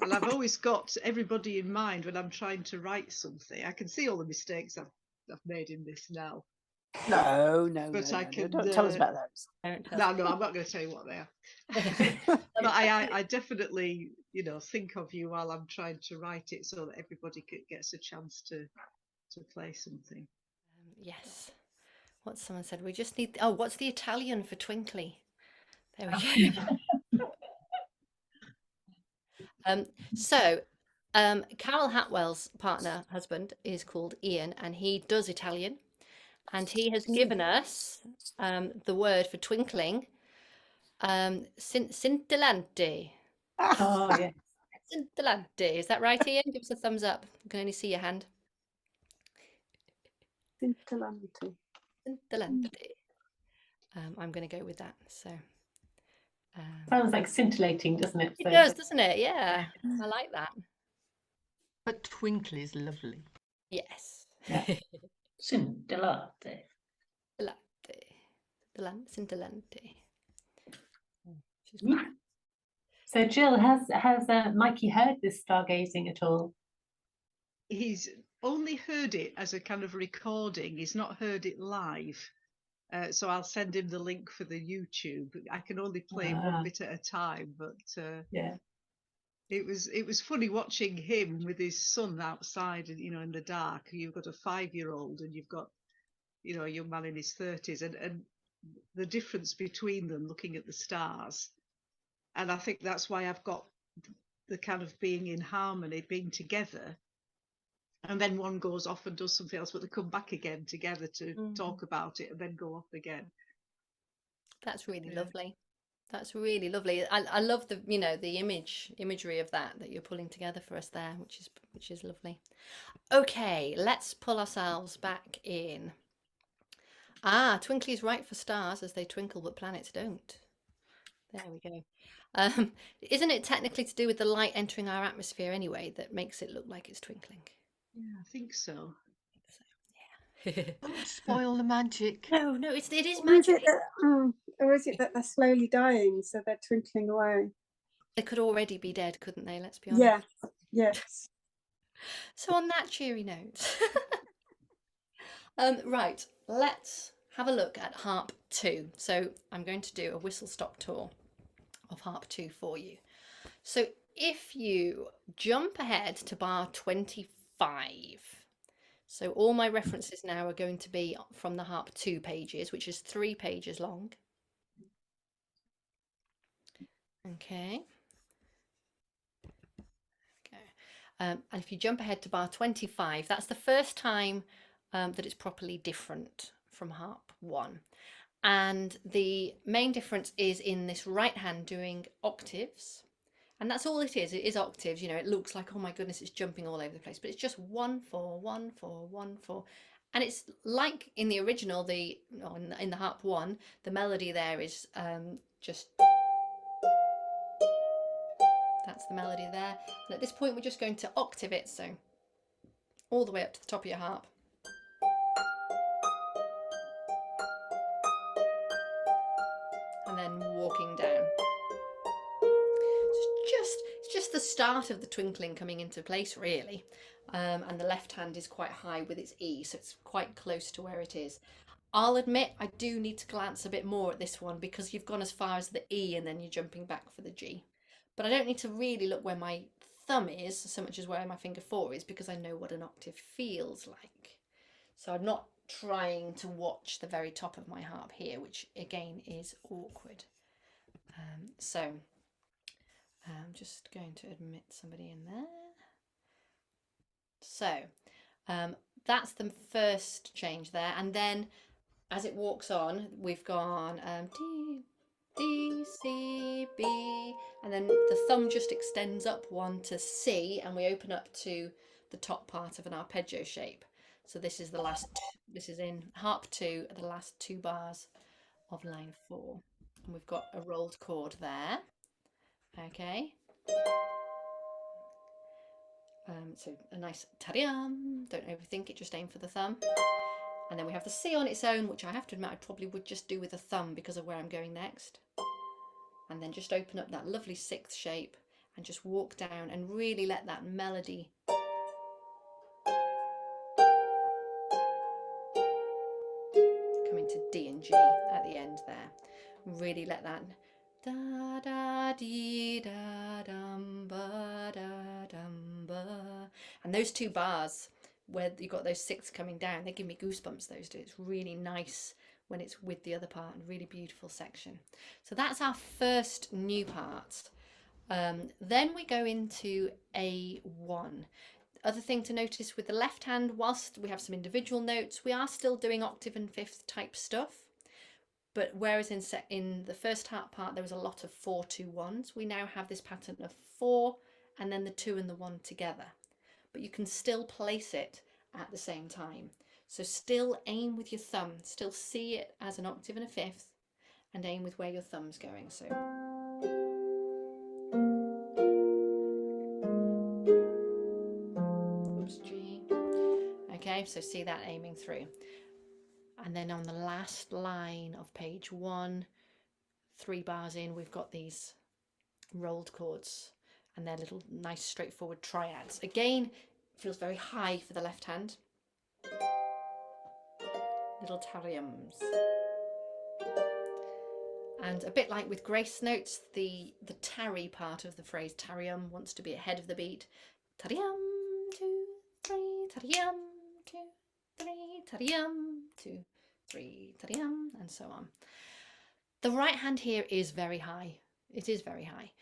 And I've always got everybody in mind when I'm trying to write something. I can see all the mistakes I've made in this now. No, no, But no, I no, can, no. Don't tell us about those. Don't tell No, I'm not going to tell you what they are. But I definitely, think of you while I'm trying to write it so that everybody gets a chance to play something. Yes. What someone said, we just need. Oh, what's the Italian for twinkly? There we go. Carol Hatwell's husband is called Ian, and he does Italian, and he has given us the word for twinkling, scintillante. Oh, yeah. Scintillante. Is that right, Ian? Give us a thumbs up. I can only see your hand. Scintillante. Scintillante. I'm going to go with that. So. Sounds like scintillating, doesn't it? It does, doesn't it? Yeah, I like that. But twinkle is lovely. Yes. Yeah. Scintillante. Scintillante. So, Jill, has Mikey heard this stargazing at all? He's only heard it as a kind of recording. He's not heard it live. So I'll send him the link for the YouTube. I can only play one bit at a time, but yeah, it was funny watching him with his son outside, in the dark. You've got a 5-year-old and you've got, a young man in his 30s, and the difference between them looking at the stars. And I think that's why I've got the kind of being in harmony, being together. And then one goes off and does something else, but they come back again together to talk about it and then go off again. That's really lovely. That's really lovely. I love the the imagery of that you're pulling together for us there, which is lovely. Okay, let's pull ourselves back in. Twinkly is right for stars as they twinkle, but planets don't. There we go. Isn't it technically to do with the light entering our atmosphere anyway that makes it look like it's twinkling? Yeah, I think so. Yeah. Don't spoil the magic. No, it is magic. Or is it that they're slowly dying, so they're twinkling away? They could already be dead, couldn't they? Let's be honest. Yeah, yes. So on that cheery note, right, let's have a look at Harp 2. So I'm going to do a whistle-stop tour of Harp 2 for you. So if you jump ahead to bar 25, so all my references now are going to be from the Harp 2 pages, which is 3 pages long. Okay. And if you jump ahead to bar 25, that's the first time that it's properly different from Harp 1. And the main difference is in this right hand doing octaves. And that's all it is octaves. It looks like, oh my goodness, it's jumping all over the place, but it's just 1 4 1 4 1 4. And it's like in the original, in the Harp 1, the melody there is just, that's the melody there. And at this point, we're just going to octave it, so all the way up to the top of your harp. And then walking down. It's just the start of the twinkling coming into place, really. And the left hand is quite high with its E, so it's quite close to where it is. I'll admit I do need to glance a bit more at this one because you've gone as far as the E and then you're jumping back for the G. But I don't need to really look where my thumb is so much as where my finger 4 is, because I know what an octave feels like. So I'm not trying to watch the very top of my harp here, which again is awkward. So I'm just going to admit somebody in there. So that's the first change there. And then as it walks on, we've gone D, D, C, B, and then the thumb just extends up one to C, and we open up to the top part of an arpeggio shape. So this is this is in Harp 2, the last 2 bars of line 4. And we've got a rolled chord there. Okay. So a nice tariam, don't overthink it, just aim for the thumb. And then we have the C on its own, which I have to admit I probably would just do with a thumb because of where I'm going next. And then just open up that lovely sixth shape and just walk down and really let that melody come into D and G at the end there. Really let that da da dee da dum ba da dum ba. And those two bars where you got those sixths coming down, they give me goosebumps, those two. It's really nice when it's with the other part, and really beautiful section. So that's our first new part. Then we go into A1. Other thing to notice with the left hand, whilst we have some individual notes, we are still doing octave and fifth type stuff. But whereas in the first harp part there was a lot of 4 2 1s, we now have this pattern of 4 and then the 2 and the 1 together. But you can still place it at the same time. So still aim with your thumb, still see it as an octave and a fifth, and aim with where your thumb's going. So oops, G. Okay, so see that aiming through. And then on the last line of page 1, 3 bars in, we've got these rolled chords, and they're little nice straightforward triads. Again, feels very high for the left hand. Little tariums. And a bit like with grace notes, the tarry part of the phrase tarium wants to be ahead of the beat. Tarium, 2, 3, tarium, 2, 3, tarium, 2, 3, tarium, and so on. The right hand here is very high. It is very high.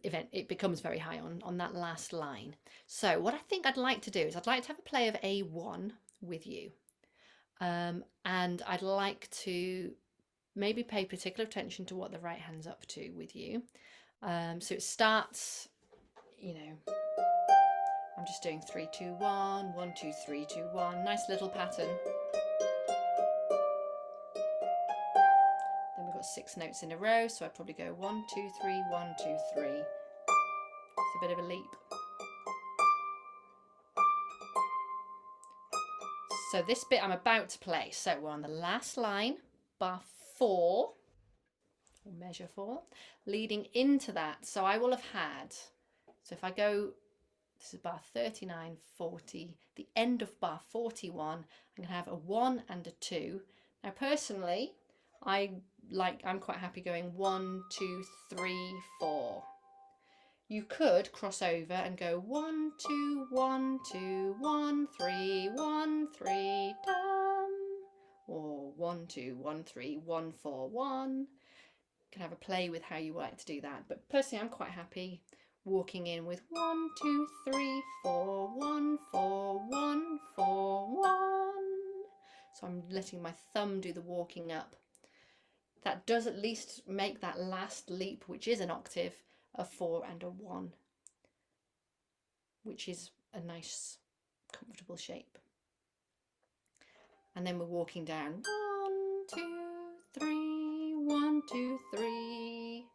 It becomes very high on that last line. So what I think I'd like to do is I'd like to have a play of A1 with you. And I'd like to maybe pay particular attention to what the right hand's up to with you. So it starts, you know, I'm just doing 3 2 1 1 2 3 2 1, nice little pattern. Then we've got 6 notes in a row, so I'd probably go 1 2 3 1 2 3. It's a bit of a leap. So this bit I'm about to play. So we're on the last line, bar 4, or measure 4, leading into that. So I will have had, so if I go, this is bar 39, 40, the end of bar 41, I'm going to have a 1 and a 2. Now personally, I'm quite happy going 1 2 3 4. You could cross over and go 1 2 1 2 1 3 1 3 dum, or 1 2 1 3 1 4 1. You can have a play with how you like to do that, but personally I'm quite happy walking in with 1 2 3 4 1 4 1 4 1. So I'm letting my thumb do the walking up. That does at least make that last leap, which is an octave, a 4 and a 1, which is a nice comfortable shape. And then we're walking down 1 2 3 1 2 3,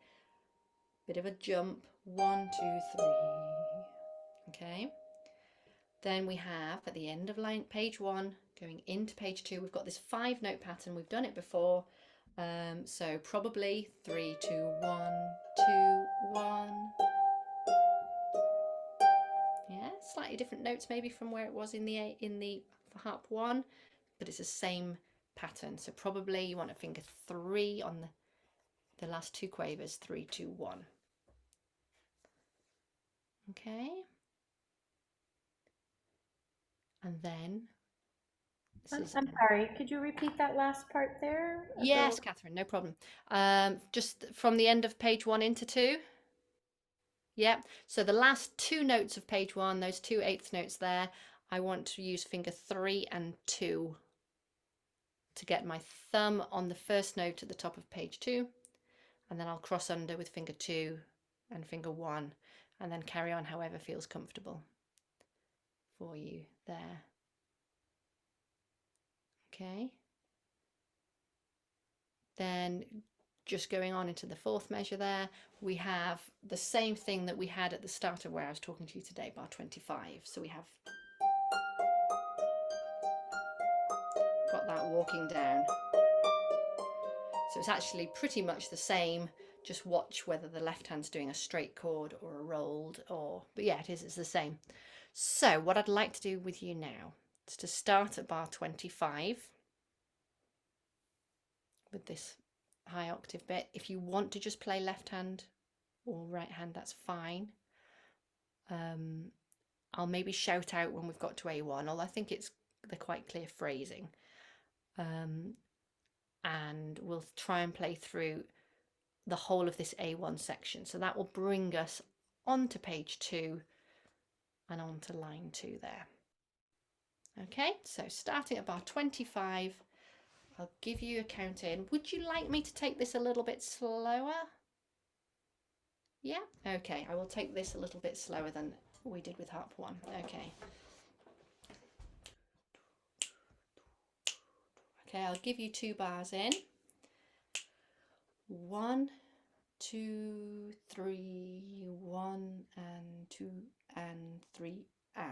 bit of a jump, 1 2 3. Okay, then we have at the end of page 1 going into page 2, we've got this 5 note pattern. We've done it before, so probably 3 2 1 2 1. Yeah, slightly different notes maybe from where it was in the harp 1, but it's the same pattern. So probably you want to finger 3 on the last 2 quavers, 3 2 1. Okay, and then I'm sorry, could you repeat that last part there? Yes, Catherine, no problem. Just from the end of page 1 into 2. Yeah, so the last 2 notes of page 1, those 2 eighth notes there, I want to use finger 3 and 2 to get my thumb on the first note at the top of page 2, and then I'll cross under with finger 2 and finger 1, and then carry on however feels comfortable for you there. Okay. Then just going on into the fourth measure there, we have the same thing that we had at the start of where I was talking to you today, bar 25. So we have got that walking down. So it's actually pretty much the same, just watch whether the left hand's doing a straight chord or a rolled, or, but yeah, it's the same. So what I'd like to do with you now is to start at bar 25 with this high octave bit. If you want to just play left hand or right hand, that's fine. I'll maybe shout out when we've got to A1, although I think they're quite clear phrasing. And we'll try and play through the whole of this A1 section. So that will bring us onto page 2 and onto line 2 there. Okay, so starting at bar 25, I'll give you a count in. Would you like me to take this a little bit slower? Yeah, okay, I will take this a little bit slower than we did with harp 1. Okay. Okay, I'll give you 2 bars in. 1, 2, 3, 1 and 2 and 3 and.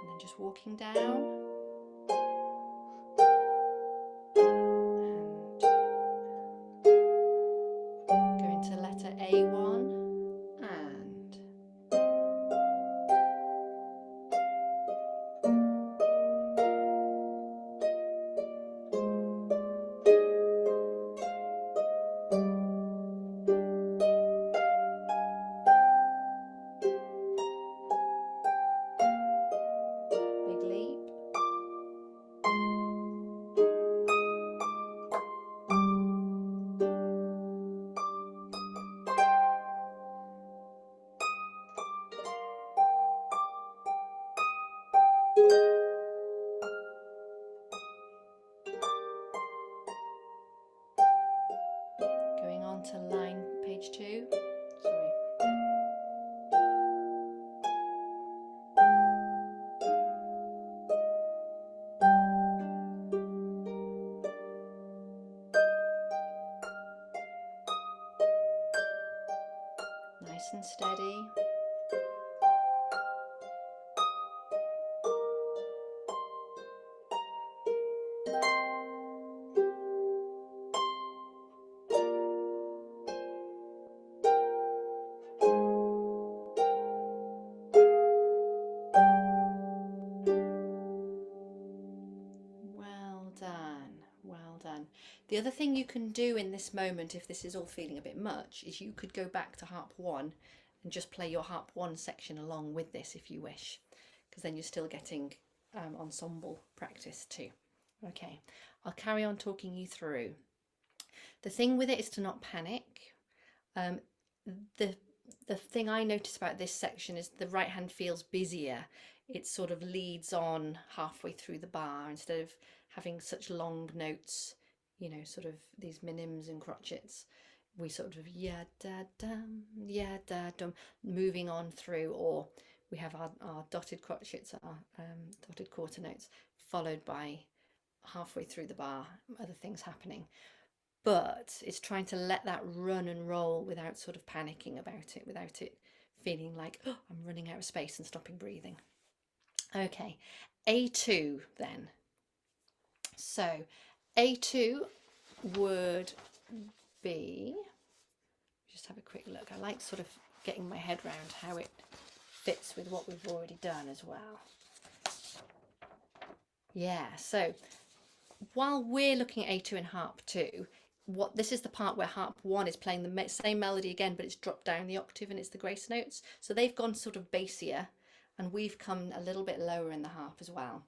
And then just walking down. A1 and big leap. Going on to line page 2. Sorry. Nice and steady. Well done, well done. The other thing you can do in this moment, if this is all feeling a bit much, is you could go back to harp 1 and just play your harp 1 section along with this if you wish, because then you're still getting ensemble practice too. Okay, I'll carry on talking you through. The thing with it is to not panic. The thing I notice about this section is the right hand feels busier. It sort of leads on halfway through the bar instead of having such long notes, you know, sort of these minims and crotchets. We sort of ya da dum, moving on through, or we have our dotted crotchets, our dotted quarter notes, followed by halfway through the bar, other things happening. But it's trying to let that run and roll without sort of panicking about it, without it feeling like, oh, I'm running out of space and stopping breathing. Okay, A2 then. So A2 would be, just have a quick look. I like sort of getting my head around how it fits with what we've already done as well. Yeah, so while we're looking at A2 in harp 2, this is the part where harp 1 is playing the same melody again, but it's dropped down the octave and it's the grace notes. So they've gone sort of bassier and we've come a little bit lower in the harp as well.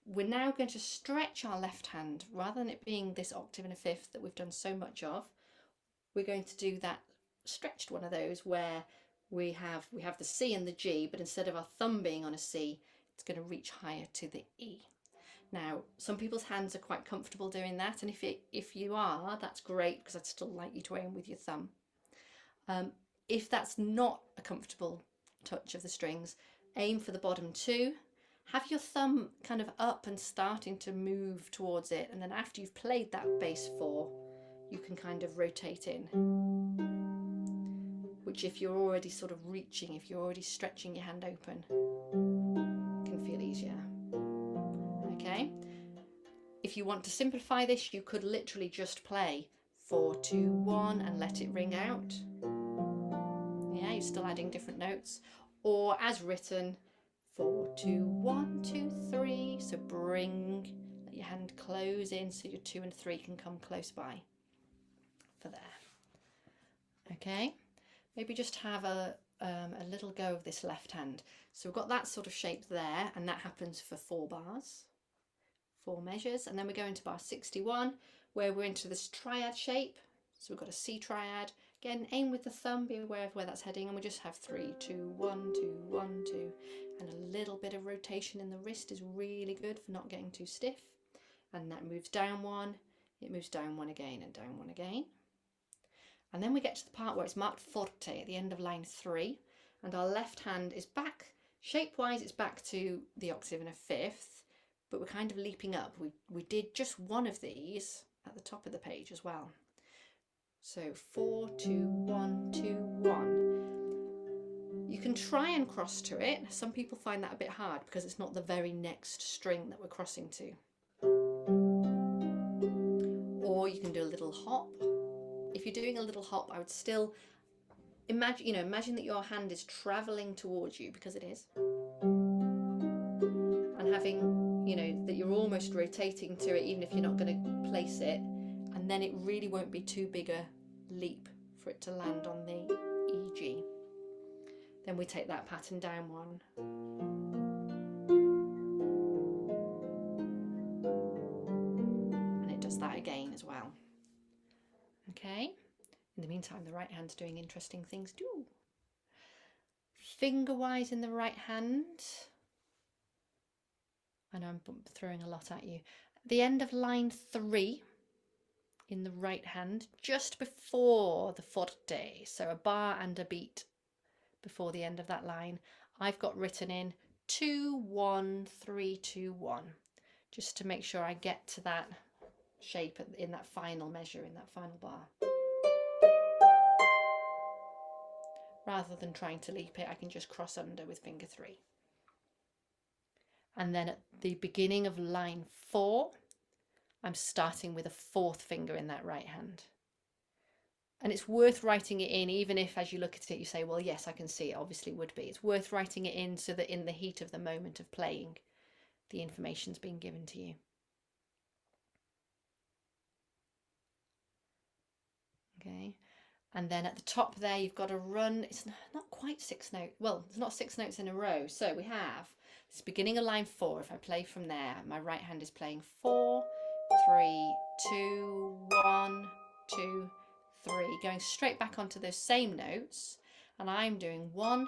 We're now going to stretch our left hand, rather than it being this octave and a fifth that we've done so much of. We're going to do that stretched one of those where we have the C and the G, but instead of our thumb being on a C, it's going to reach higher to the E. Now, some people's hands are quite comfortable doing that, and if you are, that's great, because I'd still like you to aim with your thumb. If that's not a comfortable touch of the strings, aim for the bottom 2. Have your thumb kind of up and starting to move towards it, and then after you've played that bass 4, you can kind of rotate in. Which, if you're already sort of reaching, if you're already stretching your hand open, can feel easier. Okay? If you want to simplify this, you could literally just play 4, 2, 1 and let it ring out. Yeah, you're still adding different notes. Or as written, 4, 2, 1, 2, 3. So let your hand close in so your 2 and 3 can come close by for there. Okay, maybe just have a little go of this left hand. So we've got that sort of shape there, and that happens for 4 bars, 4 measures, and then we go into bar 61 where we're into this triad shape. So we've got a C triad. Again, aim with the thumb, be aware of where that's heading, and we just have 3, 2, 1, 2, 1, 2, and a little bit of rotation in the wrist is really good for not getting too stiff. And that moves down 1, it moves down 1 again, and down 1 again. And then we get to the part where it's marked forte at the end of line 3, and our left hand is back, shape-wise it's back to the octave and a fifth, but we're kind of leaping up. We did just one of these at the top of the page as well. So 4, 2, 1, 2, 1. You can try and cross to it. Some people find that a bit hard because it's not the very next string that we're crossing to. Or you can do a little hop. If you're doing a little hop, I would still imagine that your hand is traveling towards you, because it is, and having, that you're almost rotating to it, even if you're not going to place it, and then it really won't be too big a leap for it to land on the E, G. Then we take that pattern down 1. And it does that again as well. Okay. In the meantime, the right hand's doing interesting things too. Finger-wise in the right hand, I know I'm throwing a lot at you. At the end of line 3 in the right hand, just before the forte, so a bar and a beat before the end of that line, I've got written in 2, 1, 3, 2, 1, just to make sure I get to that shape in that final measure, in that final bar. Rather than trying to leap it, I can just cross under with finger 3. And then at the beginning of line 4, I'm starting with a 4th finger in that right hand. And it's worth writing it in, even if as you look at it you say, well, yes, I can see it, obviously would be. It's worth writing it in so that in the heat of the moment of playing, the information's being given to you. Okay. And then at the top there, you've got a run. It's not quite 6 notes. Well, it's not 6 notes in a row. So we have this beginning of line 4. If I play from there, my right hand is playing 4, 3, 2, 1, 2, 3, going straight back onto those same notes. And I'm doing 1,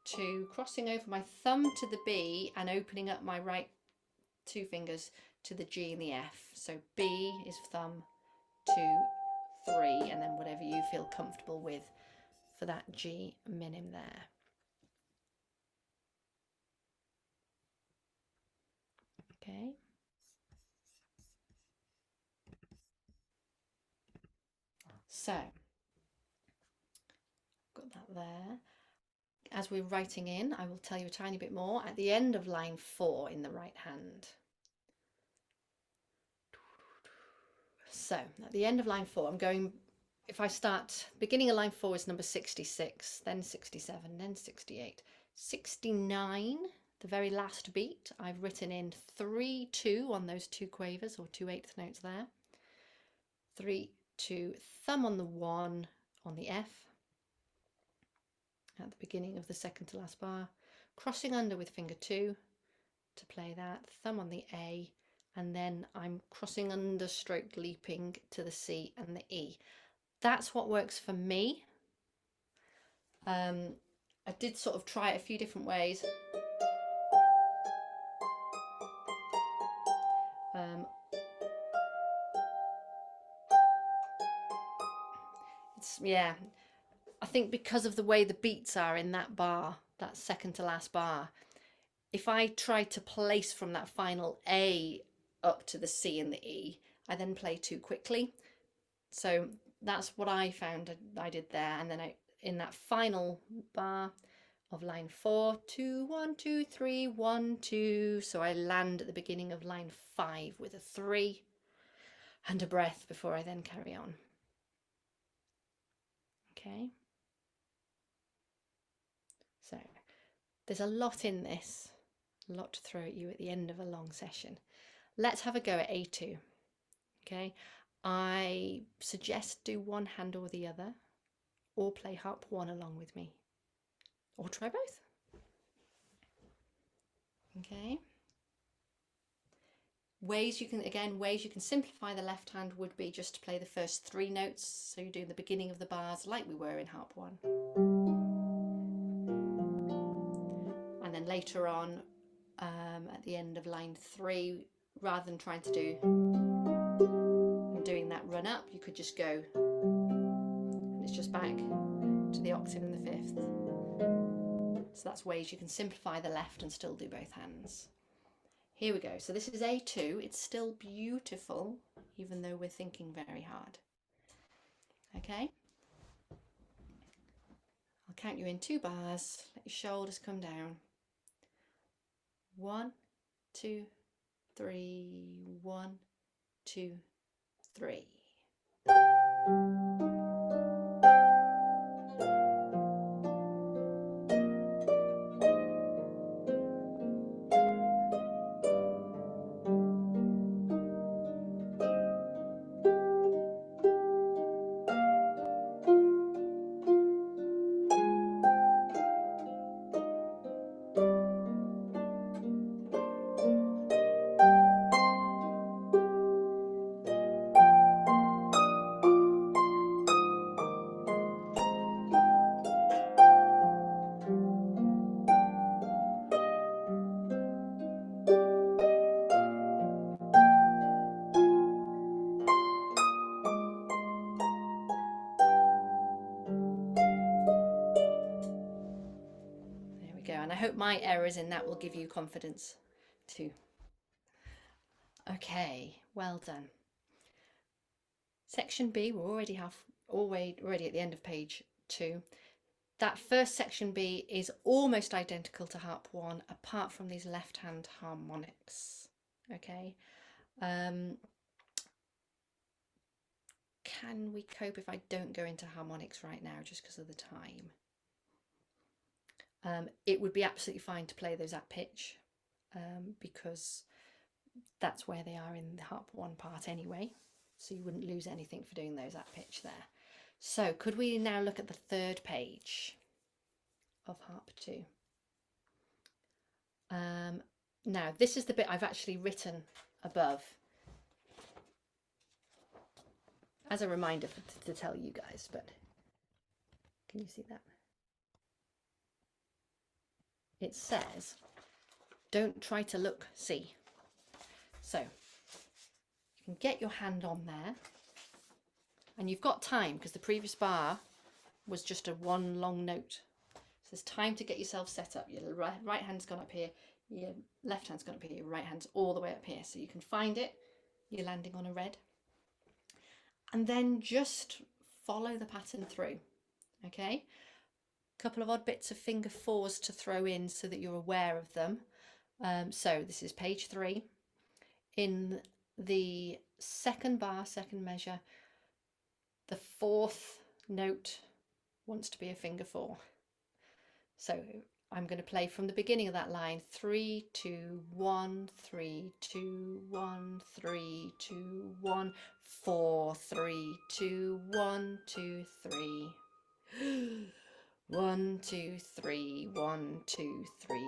2, crossing over my thumb to the B and opening up my right 2 fingers to the G and the F. So B is thumb, 2, 3, and then whatever you feel comfortable with for that G minim there. Okay. So, got that there. As we're writing in, I will tell you a tiny bit more at the end of line 4 in the right hand. So, at the end of line 4, I'm going, if I start, beginning of line 4 is number 66, then 67, then 68, 69, the very last beat, I've written in 3, 2 on those 2 quavers or 2/8 notes there. 3, 2, thumb on the 1 on the F at the beginning of the second to last bar, crossing under with finger 2 to play that, thumb on the A, and then I'm crossing under stroke leaping to the C and the E. That's what works for me. I did sort of try it a few different ways. Yeah, I think because of the way the beats are in that bar, that second to last bar, if I try to place from that final A up to the C and the E, I then play too quickly. So that's what I found I did there. And then in that final bar of line 4, 2, 1, 2, 3, 1, 2. So I land at the beginning of line 5 with a 3 and a breath before I then carry on. Okay. So there's a lot in this, a lot to throw at you at the end of a long session. Let's have a go at A2. Okay, I suggest do one hand or the other, or play harp 1 along with me, or try both. Okay. Ways you can simplify the left hand would be just to play the first 3 notes. So you do the beginning of the bars like we were in harp 1. And then later on, at the end of line 3, rather than trying to doing that run up, you could just go, and it's just back to the octave in the 5th. So that's ways you can simplify the left and still do both hands. Here we go. So this is A2. It's still beautiful, even though we're thinking very hard. Okay. I'll count you in 2 bars. Let your shoulders come down. 1, 2, 3. 1, 2, 3. And I hope my errors in that will give you confidence too. Okay, well done. Section B, we're already at the end of page 2. That first section B is almost identical to harp 1, apart from these left-hand harmonics. Okay. Can we cope if I don't go into harmonics right now, just because of the time? It would be absolutely fine to play those at pitch, because that's where they are in the harp 1 part anyway, so you wouldn't lose anything for doing those at pitch there. So could we now look at the 3rd page of harp 2? Now this is the bit I've actually written above as a reminder to tell you guys, but can you see that? It says, don't try to look, see. So you can get your hand on there, and you've got time because the previous bar was just a 1 long note. So there's time to get yourself set up. Your right hand's gone up here, your left hand's gone up here, your right hand's all the way up here. So you can find it, you're landing on a red. And then just follow the pattern through, okay? Couple of odd bits of finger 4s to throw in so that you're aware of them. So this is page 3. In the 2nd bar, 2nd measure, the 4th note wants to be a finger 4. So I'm going to play from the beginning of that line, 3, 2, 1, 3, 2, 1, 3, 2, 1, 4, 3, 2, 1, 2, 3. 1, 2, 3, 1, 2, 3,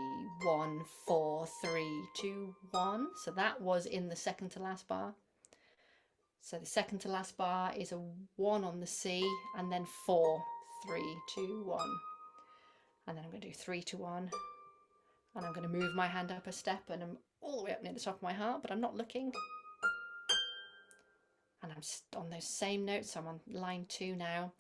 1, 4, 3, 2, 1. So that was in the 2nd to last bar. So the 2nd to last bar is a 1 on the C, and then 4, 3, 2, 1. And then I'm going to do 3 to 1. And I'm going to move my hand up a step, and I'm all the way up near the top of my harp, but I'm not looking. And I'm on those same notes, so I'm on line 2 now.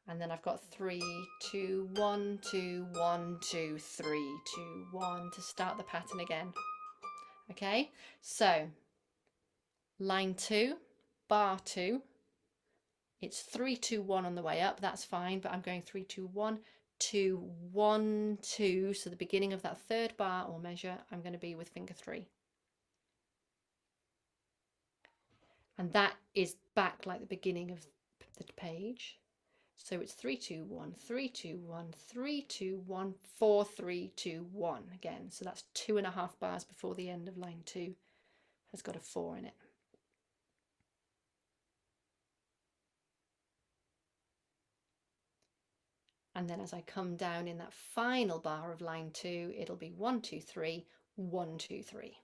And then I've got 3, 2, 1, 2, 1, 2, 3, 2, 1 to start the pattern again. Okay, so line 2, bar 2. It's 3, 2, 1 on the way up, that's fine, but I'm going 3, 2, 1, 2, 1, 2. So the beginning of that third bar or measure, I'm going to be with finger 3. And that is back like the beginning of the page. So it's 3, 2, 1, 3, 2, 1, 3, 2, 1, 4, 3, 2, 1 again. So that's 2.5 bars before the end of line 2 has got a 4 in it. And then as I come down in that final bar of line 2, it'll be 1, 2, 3, 1, 2, 3.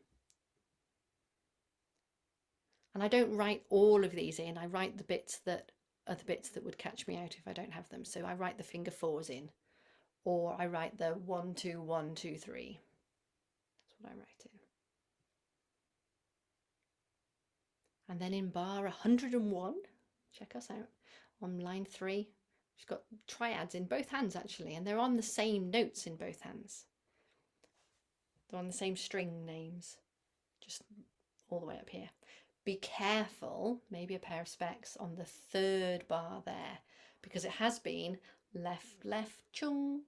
And I don't write all of these in, I write the bits that are the bits that would catch me out if I don't have them. So I write the finger 4s in, or I write the 1, 2, 1, 2, 3. That's what I write in. And then in bar 101, check us out, on line 3, we've got triads in both hands actually, and they're on the same notes in both hands. They're on the same string names, just all the way up here. Be careful, maybe a pair of specs on the third bar there, because it has been left, left, chung,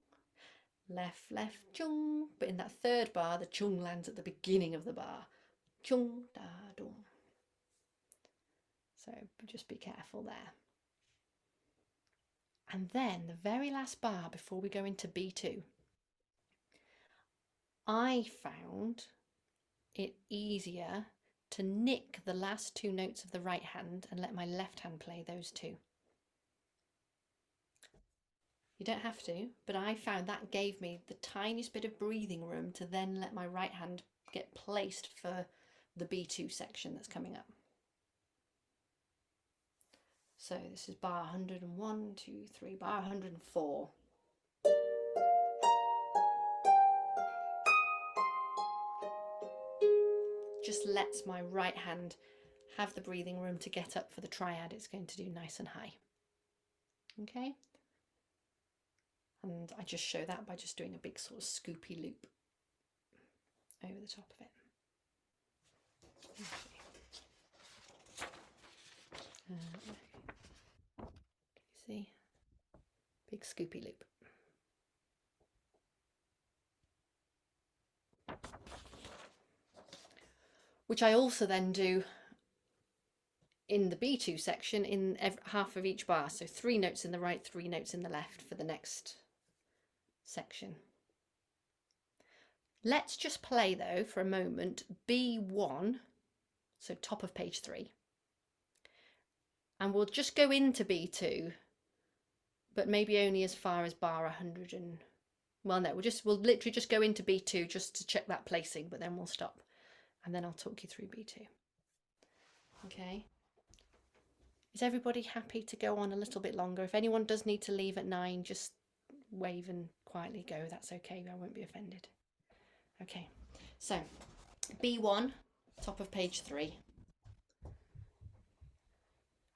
left, left, chung, but in that third bar, the chung lands at the beginning of the bar. Chung, da, dum. So just be careful there. And then the very last bar before we go into B2, I found it easier to nick the last 2 notes of the right hand and let my left hand play those 2. You don't have to, but I found that gave me the tiniest bit of breathing room to then let my right hand get placed for the B2 section that's coming up. So this is bar 101, 2, 3, bar 104. Just lets my right hand have the breathing room to get up for the triad it's going to do nice and high. Okay? And I just show that by just doing a big sort of scoopy loop over the top of it. See? Big scoopy loop. Which I also then do in the B2 section in half of each bar. So 3 notes in the right, 3 notes in the left for the next section. Let's just play though for a moment B1, so top of page 3. And we'll just go into B2, but maybe only as far as bar 100 and, well no, we'll literally just go into B2 just to check that placing, but then we'll stop. And then I'll talk you through B2. Okay. Is everybody happy to go on a little bit longer? If anyone does need to leave at 9, just wave and quietly go. That's okay. I won't be offended. Okay. So B1, top of page 3.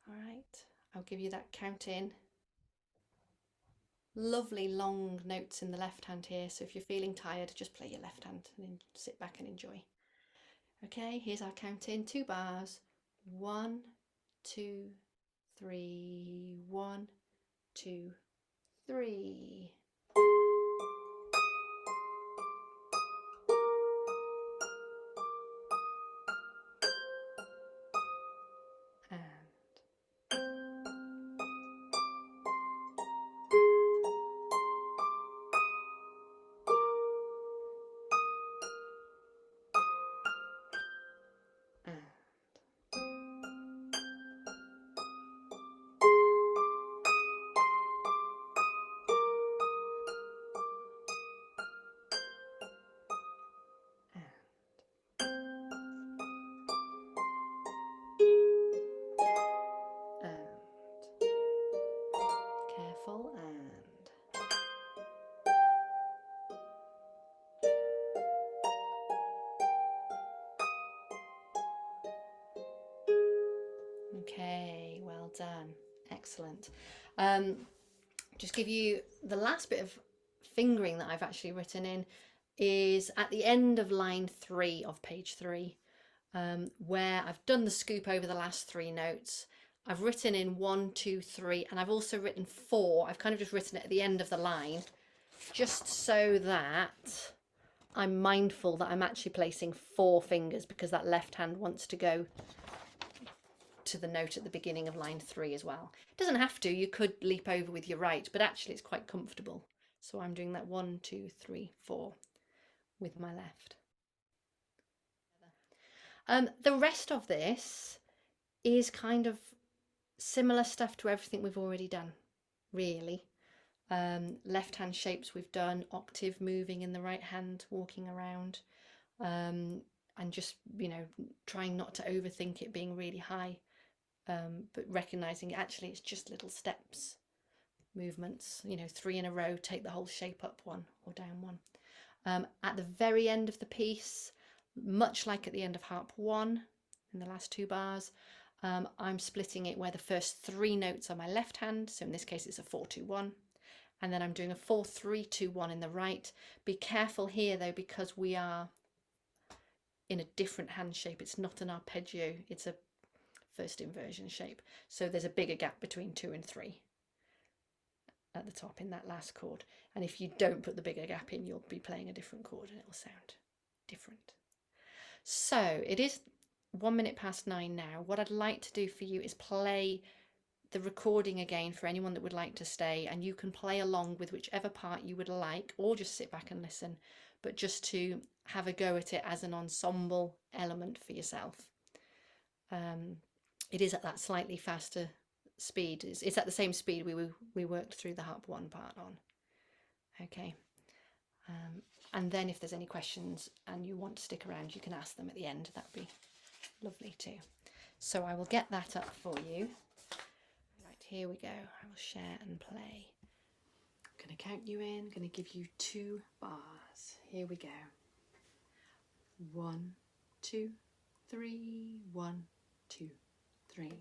All right. I'll give you that count in. Lovely long notes in the left hand here. So if you're feeling tired, just play your left hand and then sit back and enjoy. Okay, here's our count in, 2 bars, 1, 2, 3, 1, 2, 3. Okay, well done. Excellent. Just give you the last bit of fingering that I've actually written in is at the end of line 3 of page 3, where I've done the scoop over the last 3 notes. I've written in 1, 2, 3, and I've also written 4. I've kind of just written it at the end of the line, just so that I'm mindful that I'm actually placing 4 fingers, because that left hand wants to go to the note at the beginning of line 3 as well. It doesn't have to, you could leap over with your right, but actually it's quite comfortable. So I'm doing that 1, 2, 3, 4 with my left. The rest of this is kind of similar stuff to everything we've already done, really. Left hand shapes we've done, octave moving in the right hand, walking around, and just, you know, trying not to overthink it being really high, but recognizing actually it's just little steps, movements, you know, 3 in a row, take the whole shape up 1 or down 1. At the very end of the piece, much like at the end of Harp 1 in the last 2 bars, I'm splitting it where the first 3 notes are my left hand, so in this case it's a 4-2-1, and then I'm doing a 4-3-2-1 in the right. Be careful here though, because we are in a different hand shape. It's not an arpeggio, it's a first inversion shape, so there's a bigger gap between 2 and 3 at the top in that last chord, and if you don't put the bigger gap in, you'll be playing a different chord and it'll sound different. So it is 1 minute past 9 now. What I'd like to do for you is play the recording again for anyone that would like to stay, and you can play along with whichever part you would like, or just sit back and listen, but just to have a go at it as an ensemble element for yourself. It is at that slightly faster speed. It's at the same speed we worked through the Harp 1 part on. Okay. And then if there's any questions and you want to stick around, you can ask them at the end. That'd be lovely too. So I will get that up for you. Right, here we go. I will share and play. I'm going to count you in. I'm going to give you 2 bars. Here we go. 1, 2, 3. 1, 2, 3.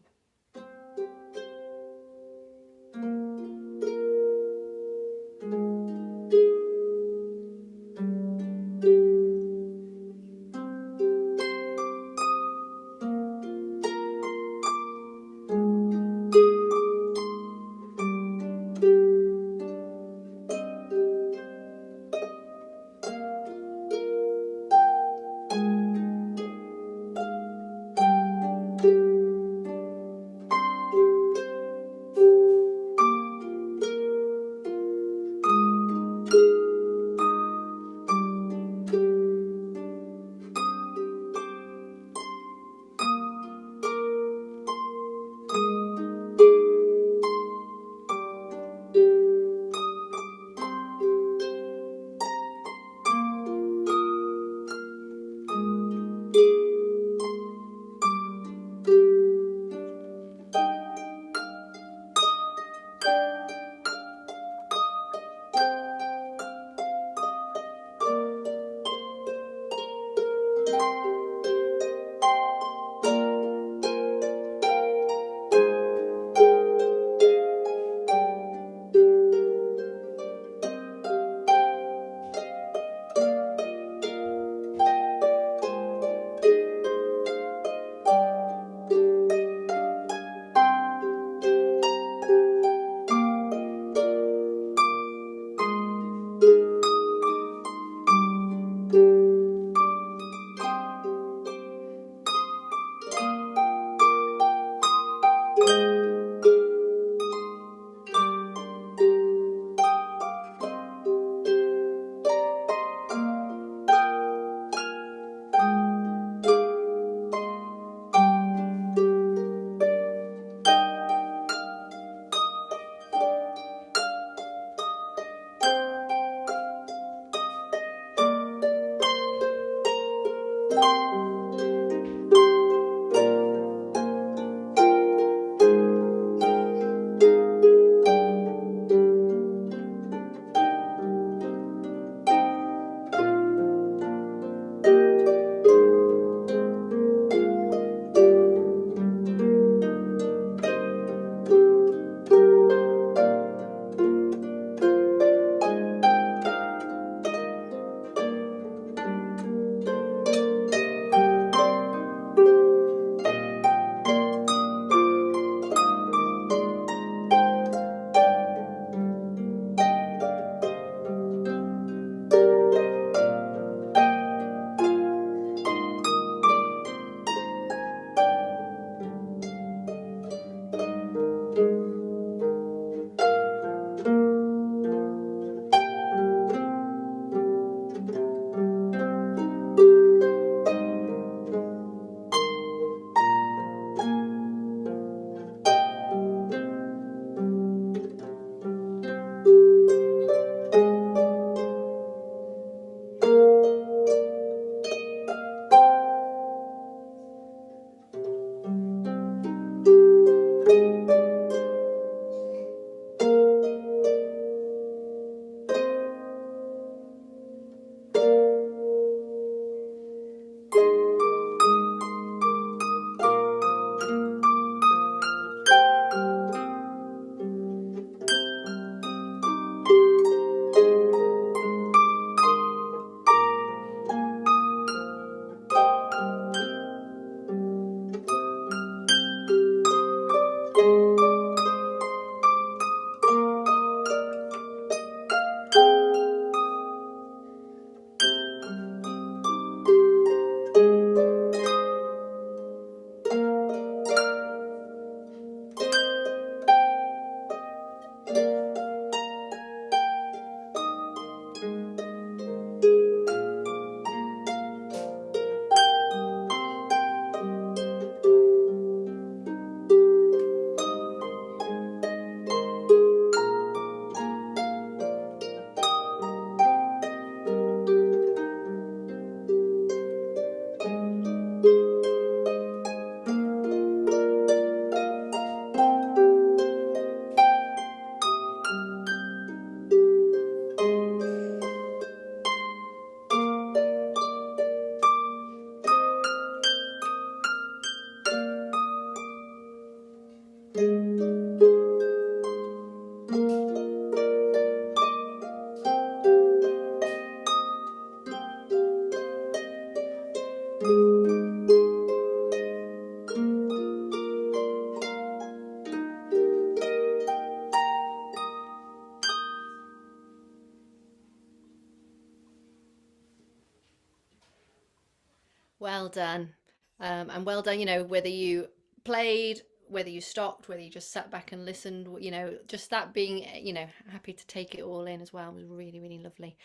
done. And well done, you know, whether you played, whether you stopped, whether you just sat back and listened, you know, just that being, you know, happy to take it all in as well was really, really lovely.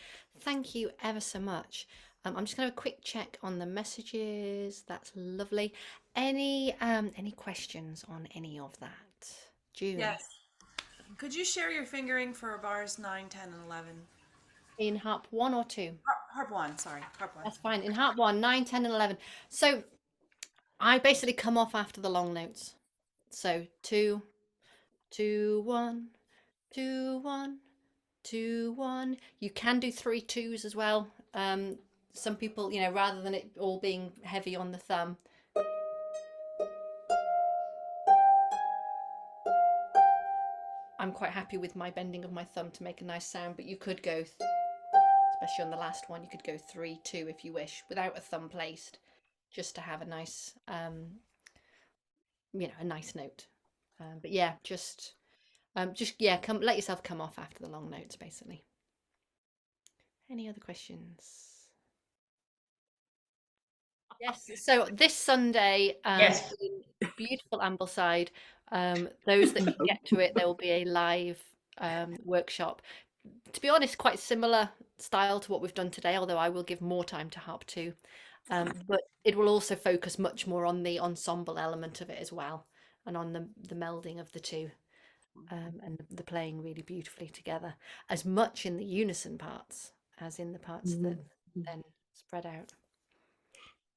Thank you ever so much. I'm just going to have a quick check on the messages. That's lovely. Any questions on any of that? June? Yes. Could you share your fingering for bars 9, 10, and 11? In harp 1 or 2? Harp 1, sorry. Harp 1. That's fine. In harp 1, 9, 10, and 11. So I basically come off after the long notes. So 2, 2, 1, 2, 1, 2, 1. You can do 3 2s as well. Some people, you know, rather than it all being heavy on the thumb. I'm quite happy with my bending of my thumb to make a nice sound, but you could go, especially on the last one, you could go 3 2 if you wish, without a thumb placed, just to have a nice, you know, a nice note. But yeah, just yeah, let yourself come off after the long notes, basically. Any other questions? Yes, so this Sunday, Yes. in beautiful Ambleside, those that can get to it, there will be a live workshop. To be honest, quite similar style to what we've done today, although I will give more time to Harp too. But it will also focus much more on the ensemble element of it as well, and on the melding of the two, and the playing really beautifully together, as much in the unison parts as in the parts that then spread out.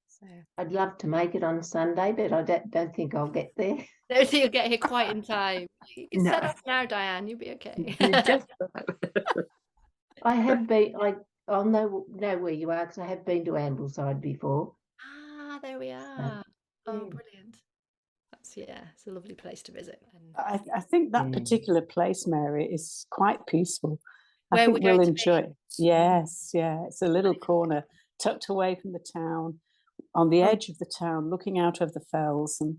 So I'd love to make it on Sunday, but I don't think I'll get there. don't think you'll get here quite in time. You can set No. off now, Diane. You'll be okay. Just I have been. I'll know where you are because I have been to Ambleside before. Ah, there we are. Oh, brilliant. It's a lovely place to visit. And I think that particular place, Mary, is quite peaceful. Where I think we're going we'll to enjoy be. it. Yes, yeah. It's a little corner tucked away from the town, on the edge of the town, looking out over the fells. And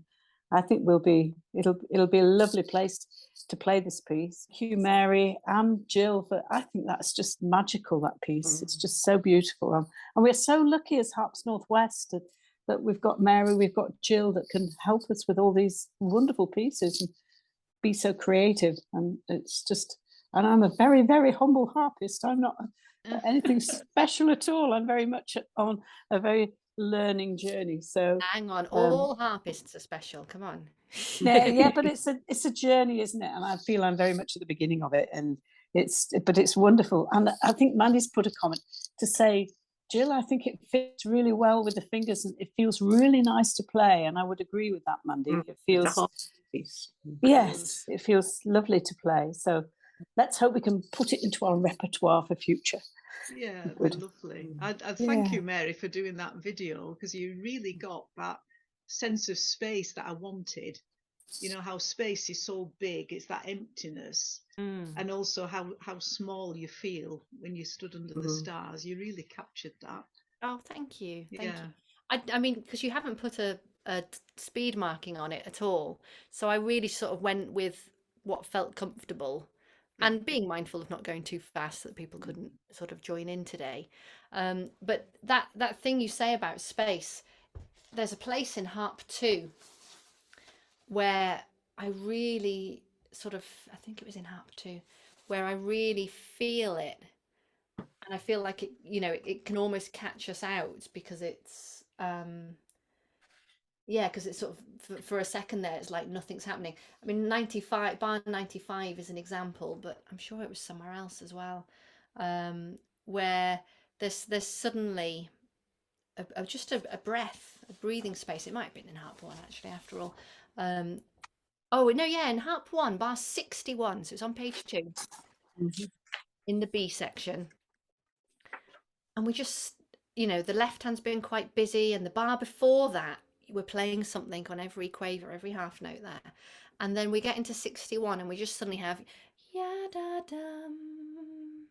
I think it'll be a lovely place to play this piece. Thank you, Mary and Jill, but I think that's just magical, that piece. It's just so beautiful. And we're so lucky as Harps Northwest that we've got Mary, we've got Jill that can help us with all these wonderful pieces and be so creative. And it's just, and I'm a very, very humble harpist. I'm not anything special at all. I'm very much on a very learning journey. So hang on, all harpists are special. Come on. yeah, but it's a journey, isn't it? And I feel I'm very much at the beginning of it, and it's wonderful. And I think Mandy's put a comment to say, Jill, I think it fits really well with the fingers and it feels really nice to play. And I would agree with that, Mandy. It feels, yes, it feels lovely to play. So let's hope we can put it into our repertoire for future. Yeah, they're lovely. I'd thank you, Mary, for doing that video, because you really got that sense of space that I wanted. You know, how space is so big, it's that emptiness. And also how small you feel when you stood under the stars. You really captured that. Oh, thank you. Thank you. I mean, because you haven't put a speed marking on it at all. So I really sort of went with what felt comfortable and being mindful of not going too fast so that people couldn't sort of join in today. But that thing you say about space, there's a place in Harp 2 where I really sort of, I think it was in Harp 2, where I really feel it. And I feel like it, you know, it can almost catch us out because it's, because it's sort of, for a second there, it's like nothing's happening. I mean, bar 95 is an example, but I'm sure it was somewhere else as well, where there's suddenly just a breath, a breathing space. It might have been in Harp 1, actually, after all. Oh, no, yeah, in Harp 1, bar 61, so it's on page 2, in the B section. And we just, you know, the left hand's been quite busy, and the bar before that, we're playing something on every quaver, every half note there. And then we get into 61, and we just suddenly have, ya-da-dum,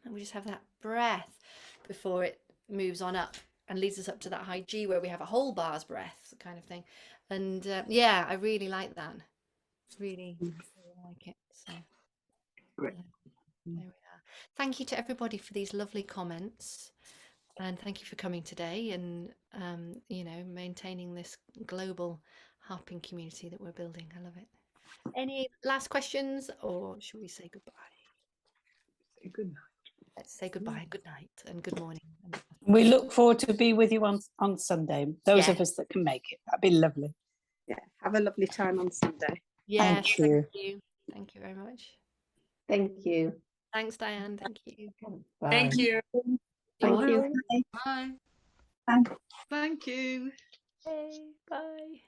and we just have that breath before it moves on up and leads us up to that high G where we have a whole bar's breath kind of thing. And yeah, I really like that. Really like it. So Great. there we are. Thank you to everybody for these lovely comments. And thank you for coming today and, you know, maintaining this global harping community that we're building. I love it. Any last questions, or should we say goodbye? Say good night. Let's say goodbye, good night, and good morning. We look forward to be with you on Sunday. Those of Yeah. us that can make it. That'd be lovely. Yeah, have a lovely time on Sunday. Yes, Thank you. thank you. Thank you very much. Thank you. Thanks, Diane. Thank you. Bye. Thank you. Thank you. Bye. Thank you. Hey, bye.